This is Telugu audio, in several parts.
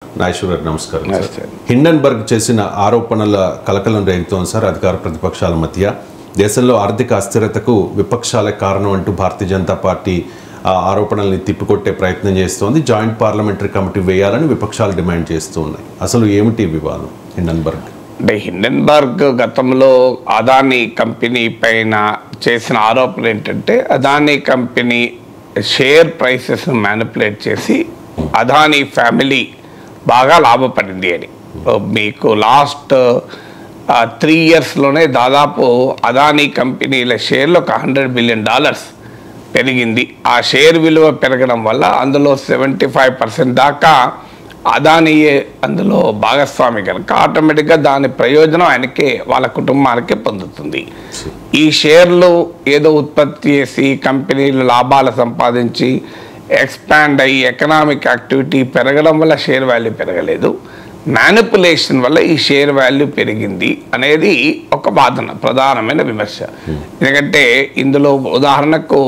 నాగేశ్వర గారు నమస్కారం సార్. హిండెన్బర్గ్ చేసిన ఆరోపణల కలకలం రేగుతోంది సార్ అధికార ప్రతిపక్షాల మధ్య. దేశంలో ఆర్థిక అస్థిరతకు విపక్షాలే కారణం అంటూ భారతీయ జనతా పార్టీ ఆరోపణల్ని తిప్పికొట్టే ప్రయత్నం చేస్తోంది. జాయింట్ పార్లమెంటరీ కమిటీ వేయాలని విపక్షాలు డిమాండ్ చేస్తూ ఉన్నాయి. అసలు ఏమిటి వివాదం హిండెన్బర్గ్? అంటే హిండెన్బర్గ్ గతంలో అదానీ కంపెనీ పైన చేసిన ఆరోపణ ఏంటంటే అదానీ కంపెనీ షేర్ ప్రైసెస్ను మ్యానిపులేట్ చేసి అదానీ ఫ్యామిలీ బాగా లాభపడింది అని. మీకు లాస్ట్ 3 yearsలోనే దాదాపు అదానీ కంపెనీల షేర్లు ఒక $100 billion పెరిగింది. ఆ షేర్ విలువ పెరగడం వల్ల అందులో 75% దాకా అదానీయే అందులో భాగస్వామి కనుక ఆటోమేటిక్గా దాని ప్రయోజనం ఆయనకే వాళ్ళ కుటుంబానికే పొందుతుంది. ఈ షేర్లు ఏదో ఉత్పత్తి చేసి కంపెనీలు లాభాలు సంపాదించి ఎక్స్పాండ్ అయ్యి ఎకనామిక్ యాక్టివిటీ పెరగడం వల్ల షేర్ వాల్యూ పెరగలేదు, మ్యానిపులేషన్ వల్ల ఈ షేర్ వాల్యూ పెరిగింది అనేది ఒక వాదన, ప్రధానమైన విమర్శ. ఎందుకంటే ఇందులో ఉదాహరణకు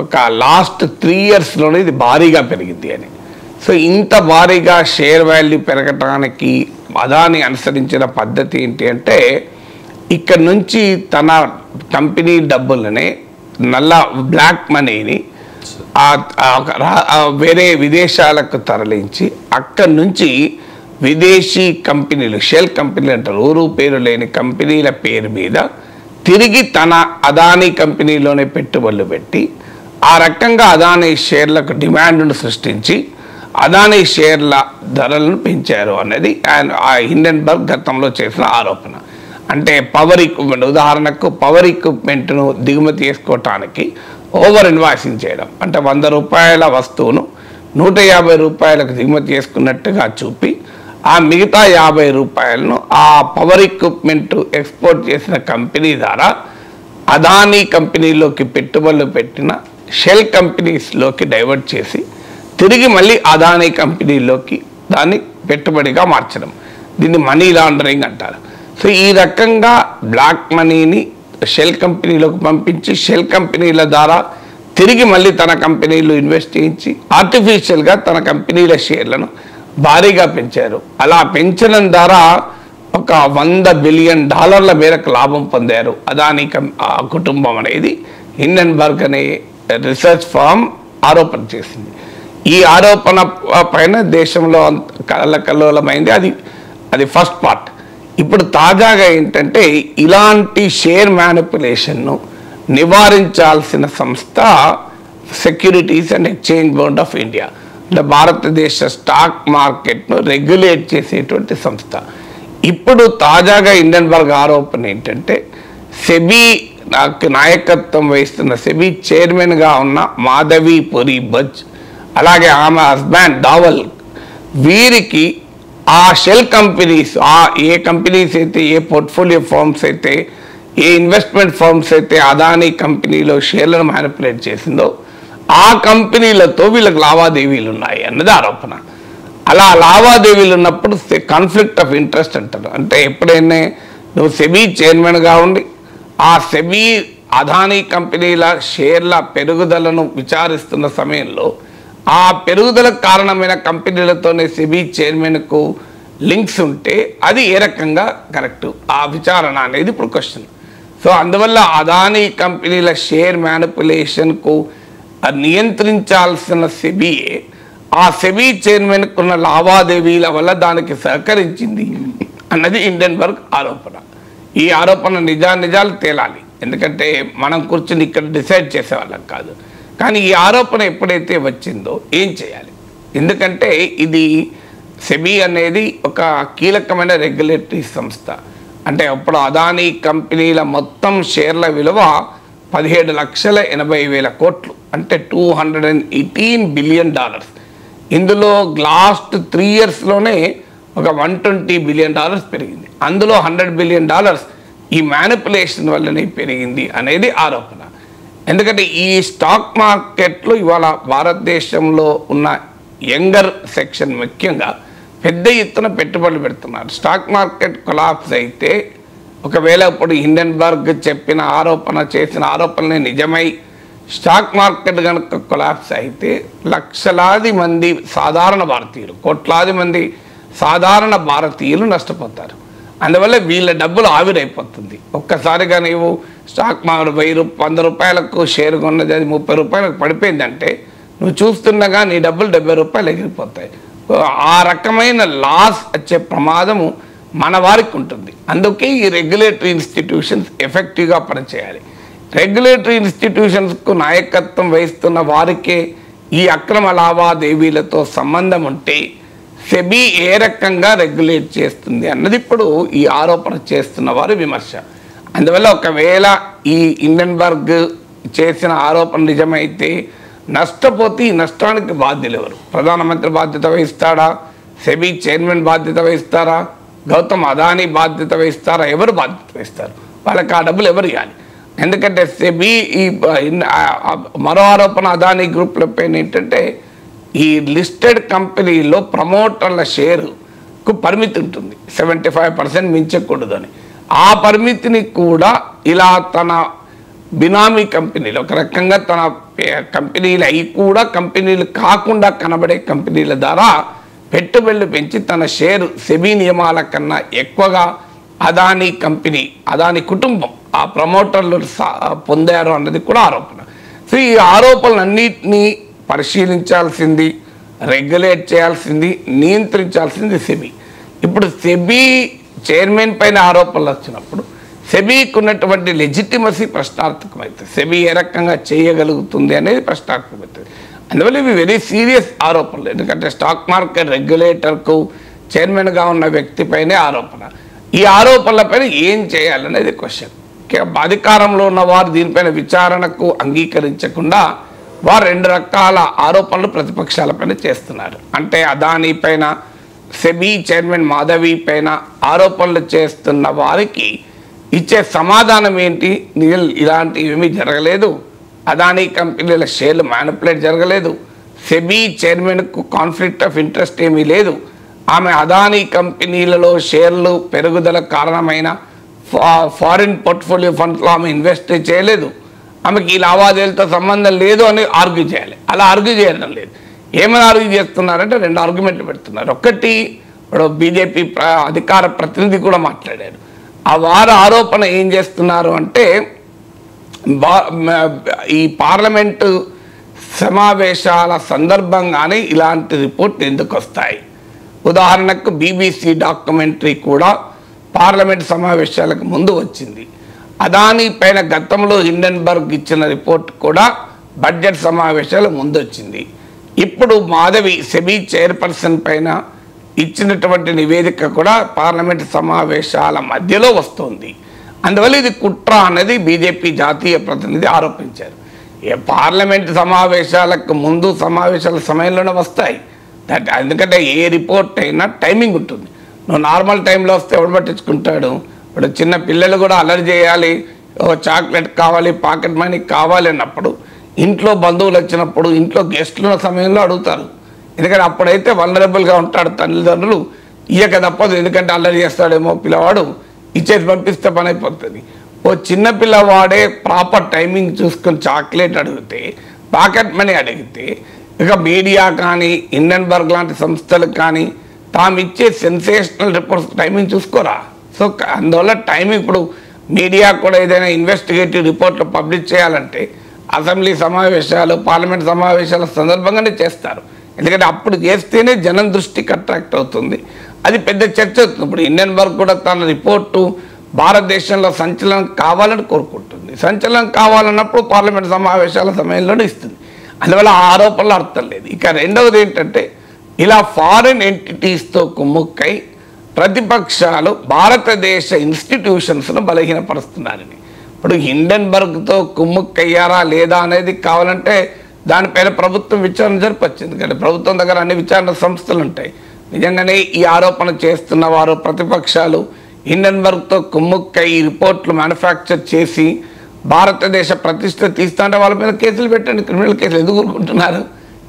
ఒక లాస్ట్ 3 yearsలోనే ఇది భారీగా పెరిగింది అని. సో ఇంత భారీగా షేర్ వాల్యూ పెరగటానికి అదాని అనుసరించిన పద్ధతి ఏంటి అంటే ఇక్కడ నుంచి తన కంపెనీ డబ్బులని బ్లాక్ మనీని వేరే విదేశాలకు తరలించి అక్కడి నుంచి విదేశీ కంపెనీలు, షెల్ కంపెనీలు అంటారు, ఊరు పేరు లేని కంపెనీల పేరు మీద తిరిగి తన అదానీ కంపెనీలోనే పెట్టుబడులు పెట్టి ఆ రకంగా అదానీ షేర్లకు డిమాండ్ను సృష్టించి అదానీ షేర్ల ధరలను పెంచారు అనేది ఆ హిండెన్బర్గ్ గతంలో చేసిన ఆరోపణ. అంటే పవర్ ఎక్విప్మెంట్, ఉదాహరణకు పవర్ ఎక్విప్మెంట్ను దిగుమతి చేసుకోవటానికి ఓవర్ ఇన్వాయిసింగ్ చేయడం, అంటే ₹100 వస్తువును ₹150 దిగుమతి చేసుకున్నట్టుగా చూపి ఆ మిగతా ₹50 ఆ పవర్ ఎక్విప్మెంట్ ఎక్స్పోర్ట్ చేసిన కంపెనీ ద్వారా అదానీ కంపెనీలోకి పెట్టుబడులు పెట్టిన షెల్ కంపెనీస్లోకి డైవర్ట్ చేసి తిరిగి మళ్ళీ అదానీ కంపెనీలోకి దాన్ని పెట్టుబడిగా మార్చడం, దీన్ని మనీ లాండరింగ్ అంటారు. సో ఈ రకంగా బ్లాక్ మనీని షెల్ కంపెనీలోకి పంపించి షెల్ కంపెనీల ద్వారా తిరిగి మళ్ళీ తన కంపెనీలు ఇన్వెస్ట్ చేయించి ఆర్టిఫిషియల్గా తన కంపెనీల షేర్లను భారీగా పెంచారు. అలా పెంచడం ద్వారా ఒక $100 billion మేరకు లాభం పొందారు అదానీ కుటుంబం అనేది హిండెన్బర్గ్ అనే రీసెర్చ్ ఫర్మ్ ఆరోపణ చేసింది. ఈ ఆరోపణ పైన దేశంలో కలకల్లోలమైంది. అది ఫస్ట్ పార్ట్. ఇప్పుడు తాజాగా ఏంటంటే ఇలాంటి షేర్ మ్యానిపులేషన్ను నివారించాల్సిన సంస్థ securities and exchange board of India, అంటే భారతదేశ స్టాక్ మార్కెట్ను రెగ్యులేట్ చేసేటువంటి సంస్థ. ఇప్పుడు తాజాగా హిండెన్బర్గ్ ఆరోపణ ఏంటంటే సెబీ నాయకత్వం వహిస్తున్న సెబీ చైర్మన్గా ఉన్న మాధవీపురి బజ్, అలాగే ఆమె హస్బెండ్ డావల్, వీరికి ఆ షెల్ కంపెనీస్, ఏ కంపెనీస్ అయితే, ఏ పోర్ట్ఫోలియో ఫర్మ్స్ అయితే, ఏ ఇన్వెస్ట్మెంట్ ఫర్మ్స్ అయితే అదానీ కంపెనీలో షేర్లను మ్యానిపులేట్ చేసిందో ఆ కంపెనీలతో వీళ్ళకి లావాదేవీలు ఉన్నాయి అన్నది ఆరోపణ. అలా లావాదేవీలు ఉన్నప్పుడు కాన్ఫ్లిక్ట్ ఆఫ్ ఇంట్రెస్ట్ అంటారు. అంటే ఎప్పుడైనా నువ్వు సెబీ చైర్మన్గా ఉండి ఆ సెబీ అదానీ కంపెనీల షేర్ల పెరుగుదలను విచారిస్తున్న సమయంలో ఆ పెరుగుదలకు కారణమైన కంపెనీలతోనే సెబీ చైర్మన్కు లింక్స్ ఉంటే అది ఏ రకంగా కరెక్టు, ఆ విచారణ అనేది ఇప్పుడు క్వశ్చన్. సో అందువల్ల అదానీ కంపెనీల షేర్ మ్యానిపులేషన్కు నియంత్రించాల్సిన సెబీయే ఆ సెబీ చైర్మన్కు ఉన్న లావాదేవీల వల్ల దానికి సహకరించింది అన్నది హిండెన్బర్గ్ ఆరోపణ. ఈ ఆరోపణ నిజాలు తేలాలి, ఎందుకంటే మనం కూర్చుని ఇక్కడ డిసైడ్ చేసేవాళ్ళం కాదు. కానీ ఈ ఆరోపణ ఎప్పుడైతే వచ్చిందో ఏం చేయాలి? ఎందుకంటే ఇది సెబీ అనేది ఒక కీలకమైన రెగ్యులేటరీ సంస్థ. అంటే అప్పుడు అదానీ కంపెనీల మొత్తం షేర్ల విలువ 17,80,000 కోట్లు, అంటే $218 billion. ఇందులో లాస్ట్ 3 yearsలోనే ఒక $120 billion పెరిగింది. అందులో $100 billion ఈ మ్యానిపులేషన్ వల్లనే పెరిగింది అనేది ఆరోపణ. ఎందుకంటే ఈ స్టాక్ మార్కెట్లో ఇవాళ భారతదేశంలో ఉన్న యంగర్ సెక్షన్ ముఖ్యంగా పెద్ద ఎత్తున పెట్టుబడులు పెడుతున్నారు. స్టాక్ మార్కెట్ కొలాప్స్ అయితే ఒకవేళ ఇప్పుడు హిండెన్బర్గ్ చేసిన ఆరోపణలే నిజమై స్టాక్ మార్కెట్ కనుక కొలాప్స్ అయితే లక్షలాది మంది సాధారణ భారతీయులు, కోట్లాది మంది సాధారణ భారతీయులు నష్టపోతారు. అందువల్ల వీళ్ళ డబ్బులు ఆవిరైపోతుంది. ఒక్కసారిగా నీవు స్టాక్ మార్కెట్ 100 రూపాయలకు షేర్ కొన్నది అది 30 రూపాయలకు పడిపోయిందంటే నువ్వు చూస్తుండగా నీ డబ్బులు 70 రూపాయలు ఎగిరిపోతాయి. ఆ రకమైన లాస్ వచ్చే ప్రమాదము మన వారికి ఉంటుంది. అందుకే ఈ రెగ్యులేటరీ ఇన్స్టిట్యూషన్స్ ఎఫెక్టివ్గా పనిచేయాలి. రెగ్యులేటరీ ఇన్స్టిట్యూషన్స్కు నాయకత్వం వహిస్తున్న వారికే ఈ అక్రమ లావాదేవీలతో సంబంధం ఉంటే సెబీ ఏ రకంగా రెగ్యులేట్ చేస్తుంది అన్నది ఇప్పుడు ఈ ఆరోపణ చేస్తున్న వారి విమర్శ. అందువల్ల ఒకవేళ ఈ హిండెన్బర్గ్ చేసిన ఆరోపణ నిజమైతే నష్టపోతే ఈ నష్టానికి బాధ్యులు ఎవరు? ప్రధానమంత్రి బాధ్యత వహిస్తాడా? సెబీ చైర్మన్ బాధ్యత వహిస్తారా? గౌతమ్ అదానీ బాధ్యత వహిస్తారా? ఎవరు బాధ్యత వహిస్తారు? వాళ్ళకి ఆ డబ్బులు ఎవరు ఇవ్వాలి? ఎందుకంటే సెబీ ఈ మరో ఆరోపణ అదానీ గ్రూప్ల పైన ఏంటంటే ఈ లిస్టెడ్ కంపెనీలో ప్రమోటర్ల షేరుకు పరిమితి ఉంటుంది, 75% మించకూడదని. ఆ పరిమితిని కూడా ఇలా తన బినామీ కంపెనీలు, ఒక రకంగా తన కంపెనీలు అవి కూడా కంపెనీలు కాకుండా కనబడే కంపెనీల ద్వారా పెట్టుబడులు పెంచి తన షేరు సెబీ నియమాల కన్నా ఎక్కువగా అదానీ కంపెనీ, అదానీ కుటుంబం, ఆ ప్రమోటర్లు పొందారు అన్నది కూడా ఆరోపణ. సో ఈ ఆరోపణలన్నింటినీ పరిశీలించాల్సింది, రెగ్యులేట్ చేయాల్సింది, నియంత్రించాల్సింది సెబీ. ఇప్పుడు సెబీ చైర్మన్ పైన ఆరోపణలు వచ్చినప్పుడు సెబీకి ఉన్నటువంటి లెజిటిమసీ ప్రశ్నార్థకమవుతుంది. సెబీ ఏ రకంగా చేయగలుగుతుంది అనేది ప్రశ్నార్థకమవుతుంది. అందువల్ల ఇవి వెరీ సీరియస్ ఆరోపణలు. ఎందుకంటే స్టాక్ మార్కెట్ రెగ్యులేటర్కు చైర్మన్గా ఉన్న వ్యక్తిపైనే ఆరోపణ. ఈ ఆరోపణలపైన ఏం చేయాలనేది క్వశ్చన్. అధికారంలో ఉన్న వారు దీనిపైన విచారణకు అంగీకరించకుండా వారు 2 రకాల ఆరోపణలు ప్రతిపక్షాలపైన చేస్తున్నారు. అంటే అదానీ పైన, సెబీ చైర్మన్ మాధవి పైన ఆరోపణలు చేస్తున్న వారికి ఇచ్చే సమాధానం ఏంటి? ఇలాంటివి ఏమీ జరగలేదు, అదానీ కంపెనీల షేర్లు మ్యానిపులేట్ జరగలేదు, సెబీ చైర్మన్కు కాన్ఫ్లిక్ట్ ఆఫ్ ఇంట్రెస్ట్ ఏమీ లేదు, ఆమె అదానీ కంపెనీలలో షేర్లు పెరుగుదల కారణమైన ఫారిన్ పోర్ట్ఫోలియో ఫండ్స్లో ఆమె ఇన్వెస్ట్ చేయలేదు, ఆమెకి ఈ లావాదేవీలతో సంబంధం లేదు అని ఆర్గ్యూ చేయాలి. అలా ఆర్గ్యూ చేయడం లేదు. ఏమైనా ఆర్గ్యూ చేస్తున్నారంటే 2 ఆర్గ్యుమెంట్లు పెడుతున్నారు. ఒకటి, ఇప్పుడు బీజేపీ అధికార ప్రతినిధి కూడా మాట్లాడారు. ఆ వారు ఆరోపణ ఏం చేస్తున్నారు అంటే ఈ పార్లమెంటు సమావేశాల సందర్భంగానే ఇలాంటి రిపోర్ట్ ఎందుకు వస్తాయి? ఉదాహరణకు బీబీసీ డాక్యుమెంటరీ కూడా పార్లమెంట్ సమావేశాలకు ముందు వచ్చింది. అదానీ పైన గతంలో హిండెన్బర్గ్ ఇచ్చిన రిపోర్ట్ కూడా బడ్జెట్ సమావేశాల ముందు వచ్చింది. ఇప్పుడు మాధవి సెబీ చైర్పర్సన్ పైన ఇచ్చినటువంటి నివేదిక కూడా పార్లమెంట్ సమావేశాల మధ్యలో వస్తుంది. అందువల్ల ఇది కుట్ర అనేది బీజేపీ జాతీయ ప్రతినిధి ఆరోపించారు. పార్లమెంట్ సమావేశాలకు ముందు సమావేశాల సమయంలోనే వస్తాయి. ఎందుకంటే ఏ రిపోర్ట్ అయినా టైమింగ్ ఉంటుంది. నువ్వు నార్మల్ టైంలో వస్తే ఎవడు పట్టించుకుంటాడు? ఇప్పుడు చిన్న పిల్లలు కూడా అలర్ట్ చేయాలి, చాక్లెట్ కావాలి, పాకెట్ మనీ కావాలి అన్నప్పుడు, ఇంట్లో బంధువులు వచ్చినప్పుడు, ఇంట్లో గెస్టులు ఉన్న సమయంలో అడుగుతారు. ఎందుకంటే అప్పుడైతే వల్నరబుల్గా ఉంటాడు, తల్లిదండ్రులు ఇయ్యక తప్పదు. ఎందుకంటే అల్లరి చేస్తాడేమో పిల్లవాడు, ఇచ్చేసి పంపిస్తే పని అయిపోతుంది. ఓ చిన్న పిల్లవాడే ప్రాపర్ టైమింగ్ చూసుకొని చాక్లెట్ అడిగితే, పాకెట్ మనీ అడిగితే, ఇక మీడియా కానీ హిండెన్బర్గ్ లాంటి సంస్థలకు కానీ తాము ఇచ్చే సెన్సేషనల్ రిపోర్ట్స్ టైమింగ్ చూసుకోరా? సో అందువల్ల టైమింగ్, ఇప్పుడు మీడియా కూడా ఏదైనా ఇన్వెస్టిగేటివ్ రిపోర్ట్లు పబ్లిష్ చేయాలంటే అసెంబ్లీ సమావేశాలు, పార్లమెంట్ సమావేశాల సందర్భంగానే చేస్తారు. ఎందుకంటే అప్పుడు చేస్తేనే జనం దృష్టికి అట్రాక్ట్ అవుతుంది. అది పెద్ద చర్చ అవుతుంది. ఇప్పుడు హిండెన్బర్గ్ కూడా తన రిపోర్టు భారతదేశంలో సంచలనం కావాలని కోరుకుంటుంది. సంచలనం కావాలన్నప్పుడు పార్లమెంట్ సమావేశాల సమయంలోనే ఇస్తుంది. అందువల్ల ఆ ఆరోపణలు అర్థం లేదు. ఇక రెండవది ఏంటంటే, ఇలా ఫారిన్ ఎంటిటీస్తో కుమ్ముక్కై ప్రతిపక్షాలు భారతదేశ ఇన్స్టిట్యూషన్స్ను బలహీనపరుస్తున్నారని. ఇప్పుడు హిండెన్బర్గ్తో కుమ్ముక్కయ్యారా లేదా అనేది కావాలంటే దానిపైన ప్రభుత్వం విచారణ జరపచ్చు. ఎందుకంటే ప్రభుత్వం దగ్గర అన్ని విచారణ సంస్థలు ఉంటాయి. నిజంగానే ఈ ఆరోపణ చేస్తున్న వారు ప్రతిపక్షాలు హిండెన్బర్గ్తో కుమ్ముక్కై ఈ రిపోర్ట్లు మ్యానుఫ్యాక్చర్ చేసి భారతదేశ ప్రతిష్ట తీస్తుంటే వాళ్ళ మీద కేసులు పెట్టండి. క్రిమినల్ కేసులు ఎందుకు ఊరుకుంటున్నారు?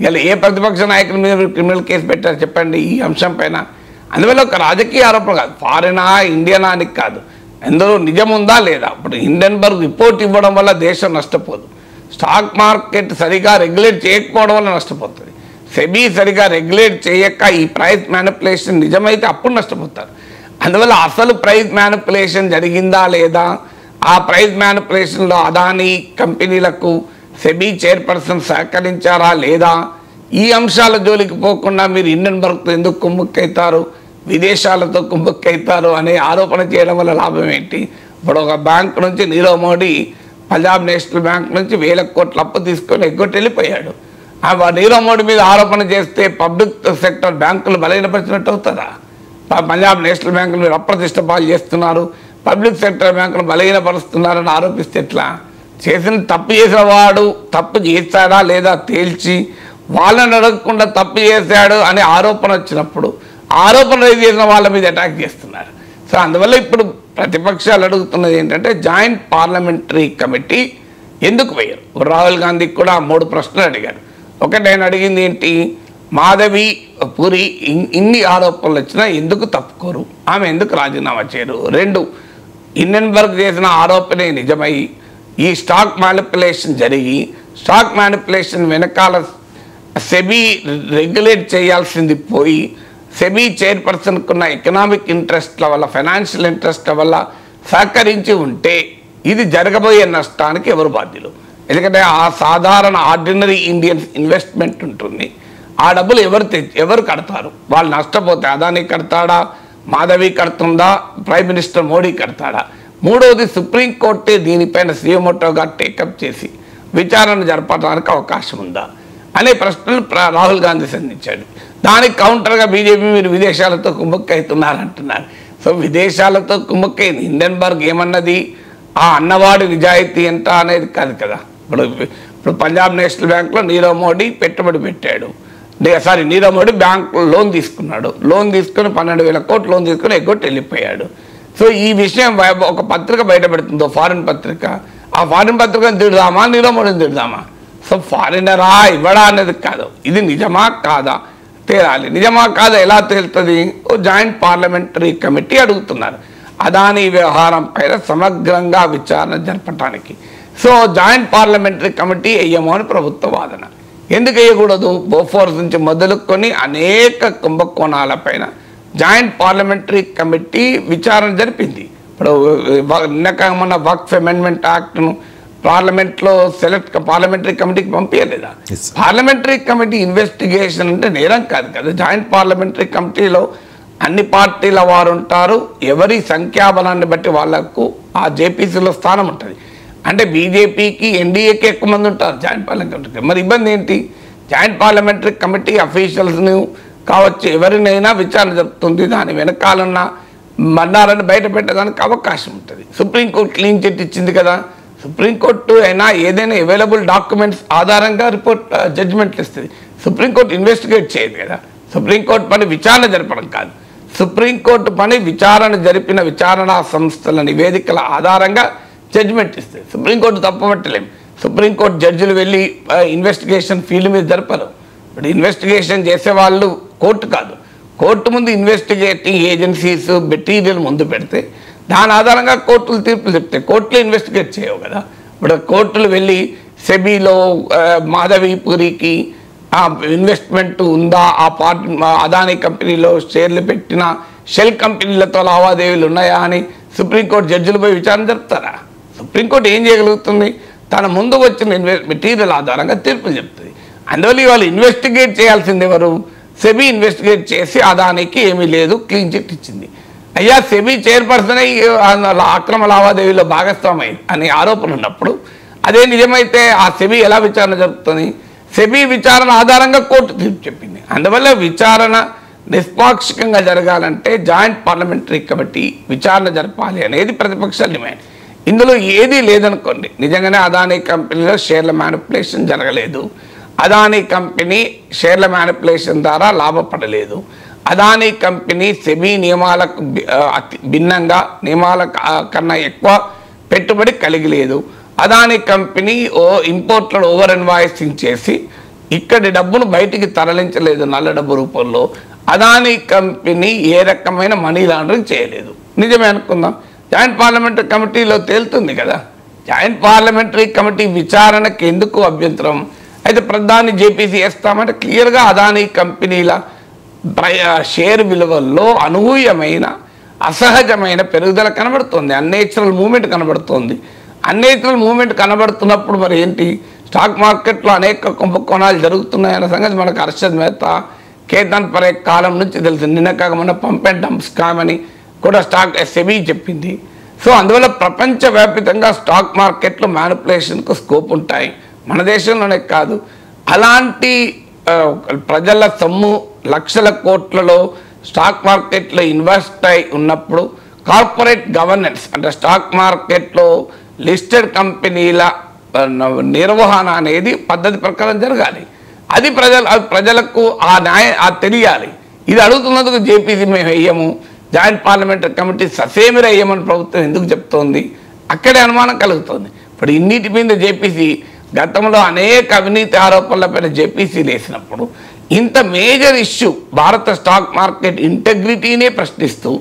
ఇలా ఏ ప్రతిపక్ష నాయకుల మీద క్రిమినల్ కేసు పెట్టారు చెప్పండి ఈ అంశం పైన? అందువల్ల ఒక రాజకీయ ఆరోపణ కాదు, ఫారినా ఇండియనా అని కాదు, ఎందులో నిజం ఉందా లేదా. ఇప్పుడు హిండెన్బర్గ్ రిపోర్ట్ ఇవ్వడం వల్ల దేశం నష్టపోదు. స్టాక్ మార్కెట్ సరిగా రెగ్యులేట్ చేయకపోవడం వల్ల నష్టపోతుంది. సెబీ సరిగా రెగ్యులేట్ చేయక ఈ ప్రైస్ మ్యానిపులేషన్ నిజమైతే అప్పుడు నష్టపోతారు. అందువల్ల అసలు ప్రైస్ మ్యానిపులేషన్ జరిగిందా లేదా, ఆ ప్రైస్ మ్యానిపులేషన్లో అదానీ కంపెనీలకు సెబీ చైర్పర్సన్ సహకరించారా లేదా, ఈ అంశాల జోలికి పోకుండా మీరు హిండెన్బర్గ్తో ఎందుకు కుమ్ముక్కైతారు, విదేశాలతో కుమ్ముక్కైతారు అనే ఆరోపణ చేయడం వల్ల లాభం ఏంటి? ఇప్పుడు ఒక బ్యాంక్ నుంచి నీరవ్ మోడీ పంజాబ్ నేషనల్ బ్యాంక్ నుంచి 1000 కోట్ల అప్పు తీసుకొని ఎగ్గొట్టి వెళ్ళిపోయాడు. నీరవ్ మోడీ మీద ఆరోపణ చేస్తే పబ్లిక్ సెక్టర్ బ్యాంకులు బలహీనపరిచినట్టు అవుతుందా? పంజాబ్ నేషనల్ బ్యాంకులు మీరు అప్రతిష్ట పాలు చేస్తున్నారు, పబ్లిక్ సెక్టర్ బ్యాంకులు బలహీనపరుస్తున్నారని ఆరోపిస్తే ఎట్లా? తప్పు చేసిన వాడు తప్పు చేస్తాడా లేదా తేల్చి వాళ్ళని అడగకుండా తప్పు చేశాడు అనే ఆరోపణ వచ్చినప్పుడు ఆరోపణ చేసిన వాళ్ళ మీద అటాక్ చేస్తున్నారు. సో అందువల్ల ఇప్పుడు ప్రతిపక్షాలు అడుగుతున్నది ఏంటంటే జాయింట్ పార్లమెంటరీ కమిటీ ఎందుకు వేయరు? రాహుల్ గాంధీకి కూడా 3 ప్రశ్నలు అడిగారు. ఒకటి ఆయన అడిగింది ఏంటి, మాధవి పూరి ఇన్ని ఆరోపణలు వచ్చినా ఎందుకు తప్పుకోరు, ఆమె ఎందుకు రాజీనామా చేయరు? 2, హిండెన్బర్గ్ చేసిన ఆరోపణే నిజమై ఈ స్టాక్ మ్యానిపులేషన్ జరిగి స్టాక్ మ్యానిపులేషన్ వెనకాల సెబీ రెగ్యులేట్ చేయాల్సింది పోయి సెబీ చైర్పర్సన్కున్న ఎకనామిక్ ఇంట్రెస్ట్ల వల్ల, ఫైనాన్షియల్ ఇంట్రెస్ట్ల వల్ల సహకరించి ఉంటే ఇది జరగబోయే నష్టానికి ఎవరు బాధ్యులు? ఎందుకంటే ఆ సాధారణ ఆర్డినరీ ఇండియన్స్ ఇన్వెస్ట్మెంట్ ఉంటుంది, ఆ డబ్బులు ఎవరు కడతారు? వాళ్ళు నష్టపోతే అదానీ కడతాడా, మాధవి కడుతుందా, ప్రైమ్ మినిస్టర్ మోడీ కడతాడా? 3వది సుప్రీంకోర్టే దీనిపైన సిఎంఓగా టేకప్ చేసి విచారణ జరపడానికి అవకాశం ఉందా అనే ప్రశ్నలు రాహుల్ గాంధీ సంధించాడు. దానికి కౌంటర్గా బీజేపీ మీరు విదేశాలతో కుమ్మక్కవుతున్నారంటున్నారు. సో విదేశాలతో కుమ్మక్కైంది. హిండెన్బర్గ్ ఏమన్నది, ఆ అన్నవాడి నిజాయితీ ఎంత అనేది కాదు కదా. ఇప్పుడు పంజాబ్ నేషనల్ బ్యాంక్లో నీరవ్ మోడీ పెట్టుబడి పెట్టాడు, నీరవ్ మోడీ బ్యాంకు లోన్ తీసుకున్నాడు, లోన్ తీసుకుని 12,000 కోట్లు లోన్ తీసుకుని ఎగ్గొట్టి వెళ్ళిపోయాడు. సో ఈ విషయం ఒక పత్రిక బయటపెడుతుందో, ఫారిన్ పత్రిక, ఆ ఫారిన్ పత్రికను తిడదామా, నీరవ్ మోడీని తిడదామా? సో ఫారినరా ఇవ్వడా అనేది కాదు, ఇది నిజమా కాదా తేలాలి. నిజమా కాదా ఎలా తేలుతుంది? ఓ జాయింట్ పార్లమెంటరీ కమిటీ అడుగుతున్నారు అదానీ వ్యవహారం పైన సమగ్రంగా విచారణ జరపడానికి. సో జాయింట్ పార్లమెంటరీ కమిటీ వేయమో అని ప్రభుత్వ వాదన. ఎందుకు వేయకూడదు? బోఫోర్స్ నుంచి మొదలుకొని అనేక కుంభకోణాలపైన జాయింట్ పార్లమెంటరీ కమిటీ విచారణ జరిపింది. ఇప్పుడు నిన్నకమన్న వక్ఫ్ అమెండ్మెంట్ యాక్ట్ను పార్లమెంట్లో పార్లమెంటరీ కమిటీకి పంపించలేదా? పార్లమెంటరీ కమిటీ ఇన్వెస్టిగేషన్ అంటే నేరం కాదు కదా. జాయింట్ పార్లమెంటరీ కమిటీలో అన్ని పార్టీల వారు ఉంటారు, ఎవరి సంఖ్యాబలాన్ని బట్టి వాళ్లకు ఆ జేపీసీలో స్థానం ఉంటుంది. అంటే బీజేపీకి ఎన్డీఏకి ఎక్కువ మంది ఉంటారు జాయింట్ పార్లమెంటరీ. మరి ఇబ్బంది ఏంటి? జాయింట్ పార్లమెంటరీ కమిటీ అఫీషియల్స్ని కావచ్చు ఎవరినైనా విచారణ జరుపుతుంది, దాని వెనకాలన్న మన్నారని బయట పెట్టడానికి అవకాశం ఉంటుంది. సుప్రీంకోర్టు క్లీన్ చిట్ ఇచ్చింది కదా. సుప్రీంకోర్టు అయినా ఏదైనా అవైలబుల్ డాక్యుమెంట్స్ ఆధారంగా జడ్జిమెంట్లు ఇస్తుంది. సుప్రీంకోర్టు ఇన్వెస్టిగేట్ చేయదు కదా. సుప్రీంకోర్టు పని విచారణ జరపడం కాదు, సుప్రీంకోర్టు పని విచారణ జరిపిన విచారణా సంస్థల నివేదికల ఆధారంగా జడ్జిమెంట్ ఇస్తుంది. సుప్రీంకోర్టు తప్పబట్టలేం. సుప్రీంకోర్టు జడ్జిలు వెళ్ళి ఇన్వెస్టిగేషన్ ఫీల్డ్ మీద జరపరు. ఇప్పుడు ఇన్వెస్టిగేషన్ చేసేవాళ్ళు కోర్టు కాదు, కోర్టు ముందు ఇన్వెస్టిగేటింగ్ ఏజెన్సీస్ మెటీరియల్ ముందు పెడితే దాని ఆధారంగా కోర్టులు తీర్పులు చెప్తాయి. కోర్టులు ఇన్వెస్టిగేట్ చేయవు కదా. ఇప్పుడు కోర్టులు వెళ్ళి సెబీలో మాధవి పూరికి ఇన్వెస్ట్మెంట్ ఉందా, ఆ అదానీ కంపెనీలో షేర్లు పెట్టిన షెల్ కంపెనీలతో లావాదేవీలు ఉన్నాయా అని సుప్రీంకోర్టు జడ్జిలు పోయి విచారణ జరుపుతారా? సుప్రీంకోర్టు ఏం చేయగలుగుతుంది? తన ముందు వచ్చిన మెటీరియల్ ఆధారంగా తీర్పులు చెప్తుంది. అందువల్ల వాళ్ళు ఇన్వెస్టిగేట్ చేయాల్సింది ఎవరు? సెబీ ఇన్వెస్టిగేట్ చేసి అదానికి ఏమీ లేదు క్లీన్ చిట్ ఇచ్చింది. అయ్యా సెబీ చైర్పర్సన్ అక్రమ లావాదేవీలో భాగస్వామి అనే ఆరోపణ ఉన్నప్పుడు అదే నిజమైతే ఆ సెబీ ఎలా విచారణ జరుపుతుంది? సెబీ విచారణ ఆధారంగా కోర్టు తీర్పు చెప్పింది. అందువల్ల విచారణ నిష్పాక్షికంగా జరగాలంటే జాయింట్ పార్లమెంటరీ కమిటీ విచారణ జరపాలి అనేది ప్రతిపక్షాల డిమాండ్. ఇందులో ఏదీ లేదనుకోండి, నిజంగానే అదానీ కంపెనీలో షేర్ల మ్యానిపులేషన్ జరగలేదు, అదానీ కంపెనీ షేర్ల మ్యానిపులేషన్ ద్వారా లాభపడలేదు, అదానీ కంపెనీ సెబీ నియమాలకు భిన్నంగా నియమాల కన్నా ఎక్కువ పెట్టుబడి కలిగి లేదు, Adani company imported over invoicing చేసి ఇక్కడి డబ్బును బయటికి తరలించలేదు నల్ల డబ్బు రూపంలో, అదానీ కంపెనీ ఏ రకమైన మనీ లాండరింగ్ చేయలేదు. నిజమే అనుకుందాం, జాయింట్ పార్లమెంటరీ కమిటీలో తేలుతుంది కదా. జాయింట్ పార్లమెంటరీ కమిటీ విచారణకు ఎందుకు అభ్యంతరం? అయితే ప్రధాని జేపీసీ వేస్తామంటే క్లియర్గా అదానీ కంపెనీల షేర్ విలువల్లో అనూహ్యమైన అసహజమైన పెరుగుదల కనబడుతుంది, అన్నేచురల్ మూమెంట్ కనబడుతుంది. అన్నేచురల్ మూమెంట్ కనబడుతున్నప్పుడు మరి ఏంటి, స్టాక్ మార్కెట్లో అనేక కుంభకోణాలు జరుగుతున్నాయన్న సంగతి మనకు హర్షద్ మెహతా, కేతన్ పరేఖ్ కాలం నుంచి తెలుసు. నిన్న కాక మన పంప్ అండ్ డంప్ స్కామ్ అని కూడా స్టాక్ సెబీ చెప్పింది. సో అందువల్ల ప్రపంచవ్యాప్తంగా స్టాక్ మార్కెట్లో మ్యానిపులేషన్కు స్కోప్ ఉంటాయి, మన దేశంలోనే కాదు. అలాంటి ప్రజల సొమ్ము లక్షల కోట్లలో స్టాక్ మార్కెట్లో ఇన్వెస్ట్ అయి ఉన్నప్పుడు కార్పొరేట్ గవర్నెన్స్ అంటే స్టాక్ మార్కెట్లో లిస్టెడ్ కంపెనీల నిర్వహణ అనేది పద్ధతి ప్రకారం జరగాలి. అది ప్రజలకు తెలియాలి. ఇది అడుగుతున్నందుకు జేపీసీ మేము వేయము, జాయింట్ పార్లమెంటరీ కమిటీ ససేమిరా వేయమని ప్రభుత్వం ఎందుకు చెప్తోంది? అక్కడే అనుమానం కలుగుతుంది. ఇప్పుడు ఇన్నిటి మీద జేపీసీ గతంలో అనేక అవినీతి ఆరోపణలపైన జేపీసీలు వేసినప్పుడు ఇంత మేజర్ ఇష్యూ భారత స్టాక్ మార్కెట్ ఇంటెగ్రిటీనే ప్రశ్నిస్తూ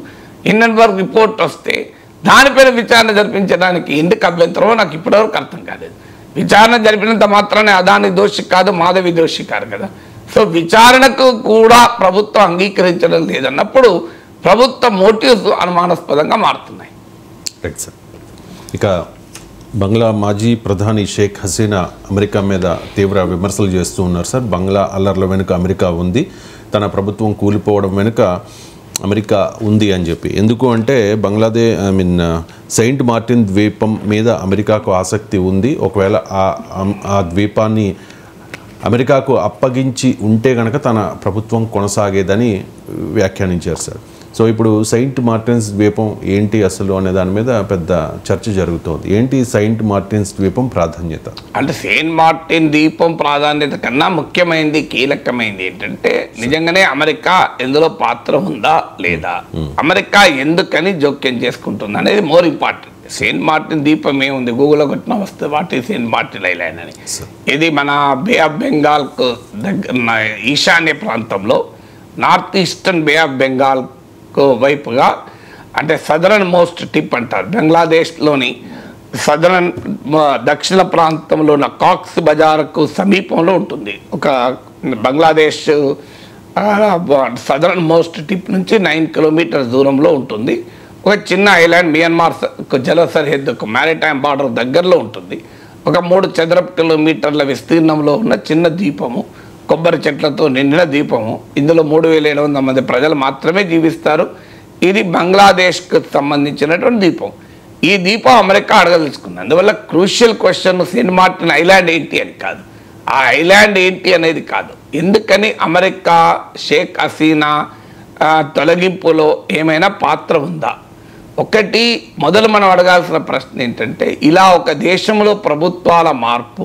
హిండెన్బర్గ్ రిపోర్ట్ వస్తే దానిపైన విచారణ జరిపించడానికి ఎందుకు అభ్యంతరమో నాకు ఇప్పటివరకు అర్థం కాలేదు. విచారణ జరిపినంత మాత్రానే అదాని దోషి కాదు, మాధవి దోషి కాదు కదా. సో విచారణకు కూడా ప్రభుత్వం అంగీకరించడం లేదన్నప్పుడు ప్రభుత్వ మోటివ్స్ అనుమానాస్పదంగా మారుతున్నాయి. Right sir. ఇక బంగ్లా మాజీ ప్రధాని షేక్ హసీనా అమెరికా మీద తీవ్ర విమర్శలు చేస్తూ ఉన్నారు సార్. బంగ్లా అల్లర్ల వెనుక అమెరికా ఉంది, తన ప్రభుత్వం కూలిపోవడం వెనుక అమెరికా ఉంది అని చెప్పి. ఎందుకు అంటే సెయింట్ మార్టిన్ ద్వీపం మీద అమెరికాకు ఆసక్తి ఉంది. ఒకవేళ ఆ ద్వీపాన్ని అమెరికాకు అప్పగించి ఉంటే కనుక తన ప్రభుత్వం కొనసాగేదని వ్యాఖ్యానించారు సార్. సో ఇప్పుడు సెయింట్ మార్టిన్స్ ద్వీపం ఏంటి అసలు అనే దాని మీద పెద్ద చర్చ జరుగుతోంది. ఏంటి సెయింట్ మార్టిన్స్ ద్వీపం ప్రాధాన్యత? అంటే సెయింట్ మార్టిన్ ద్వీపం ప్రాధాన్యత కన్నా ముఖ్యమైనది, కీలకమైనది ఏంటంటే నిజంగానే అమెరికా ఎందులో పాత్ర ఉందా లేదా, అమెరికా ఎందుకని జోక్యం చేసుకుంటుంది అనేది మోర్ ఇంపార్టెంట్. సెయింట్ మార్టిన్ ద్వీపం ఏముంది, గూగుల్లో కొట్టిన వస్తుంది వాటి సెయింట్ మార్టిన్ ఐలాండ్ అని. ఇది మన బే ఆఫ్ బెంగాల్కు దగ్గర ఈశాన్య ప్రాంతంలో north eastern bay of Bengal వైపుగా అంటే సదరన్ మోస్ట్ టిప్ అంటారు. బంగ్లాదేశ్లోని దక్షిణ ప్రాంతంలో ఉన్న కాక్స్ బజార్కు సమీపంలో ఉంటుంది. ఒక బంగ్లాదేశ్ సదరన్ మోస్ట్ టిప్ నుంచి 9 కిలోమీటర్స్ దూరంలో ఉంటుంది. ఒక చిన్న ఐలాండ్, మియన్మార్ జల సరిహద్దుకు మ్యారిటైమ్ బార్డర్ దగ్గరలో ఉంటుంది. ఒక 3 చదరపు కిలోమీటర్ల విస్తీర్ణంలో ఉన్న చిన్న ద్వీపము, కొబ్బరి చెట్లతో నిండిన ద్వీపము. ఇందులో 3700 మంది ప్రజలు మాత్రమే జీవిస్తారు. ఇది బంగ్లాదేశ్కు సంబంధించినటువంటి ద్వీపం. ఈ ద్వీపం అమెరికా అడగదలుచుకుంది. అందువల్ల crucial question Saint Martin island ఏంటి అని కాదు, ఆ ఐలాండ్ ఏంటి అనేది కాదు. ఎందుకని అమెరికా షేక్ హసీనా తొలగింపులో ఏమైనా పాత్ర ఉందా? ఒకటి మొదలు మనం అడగాల్సిన ప్రశ్న ఏంటంటే, ఇలా ఒక దేశంలో ప్రభుత్వాల మార్పు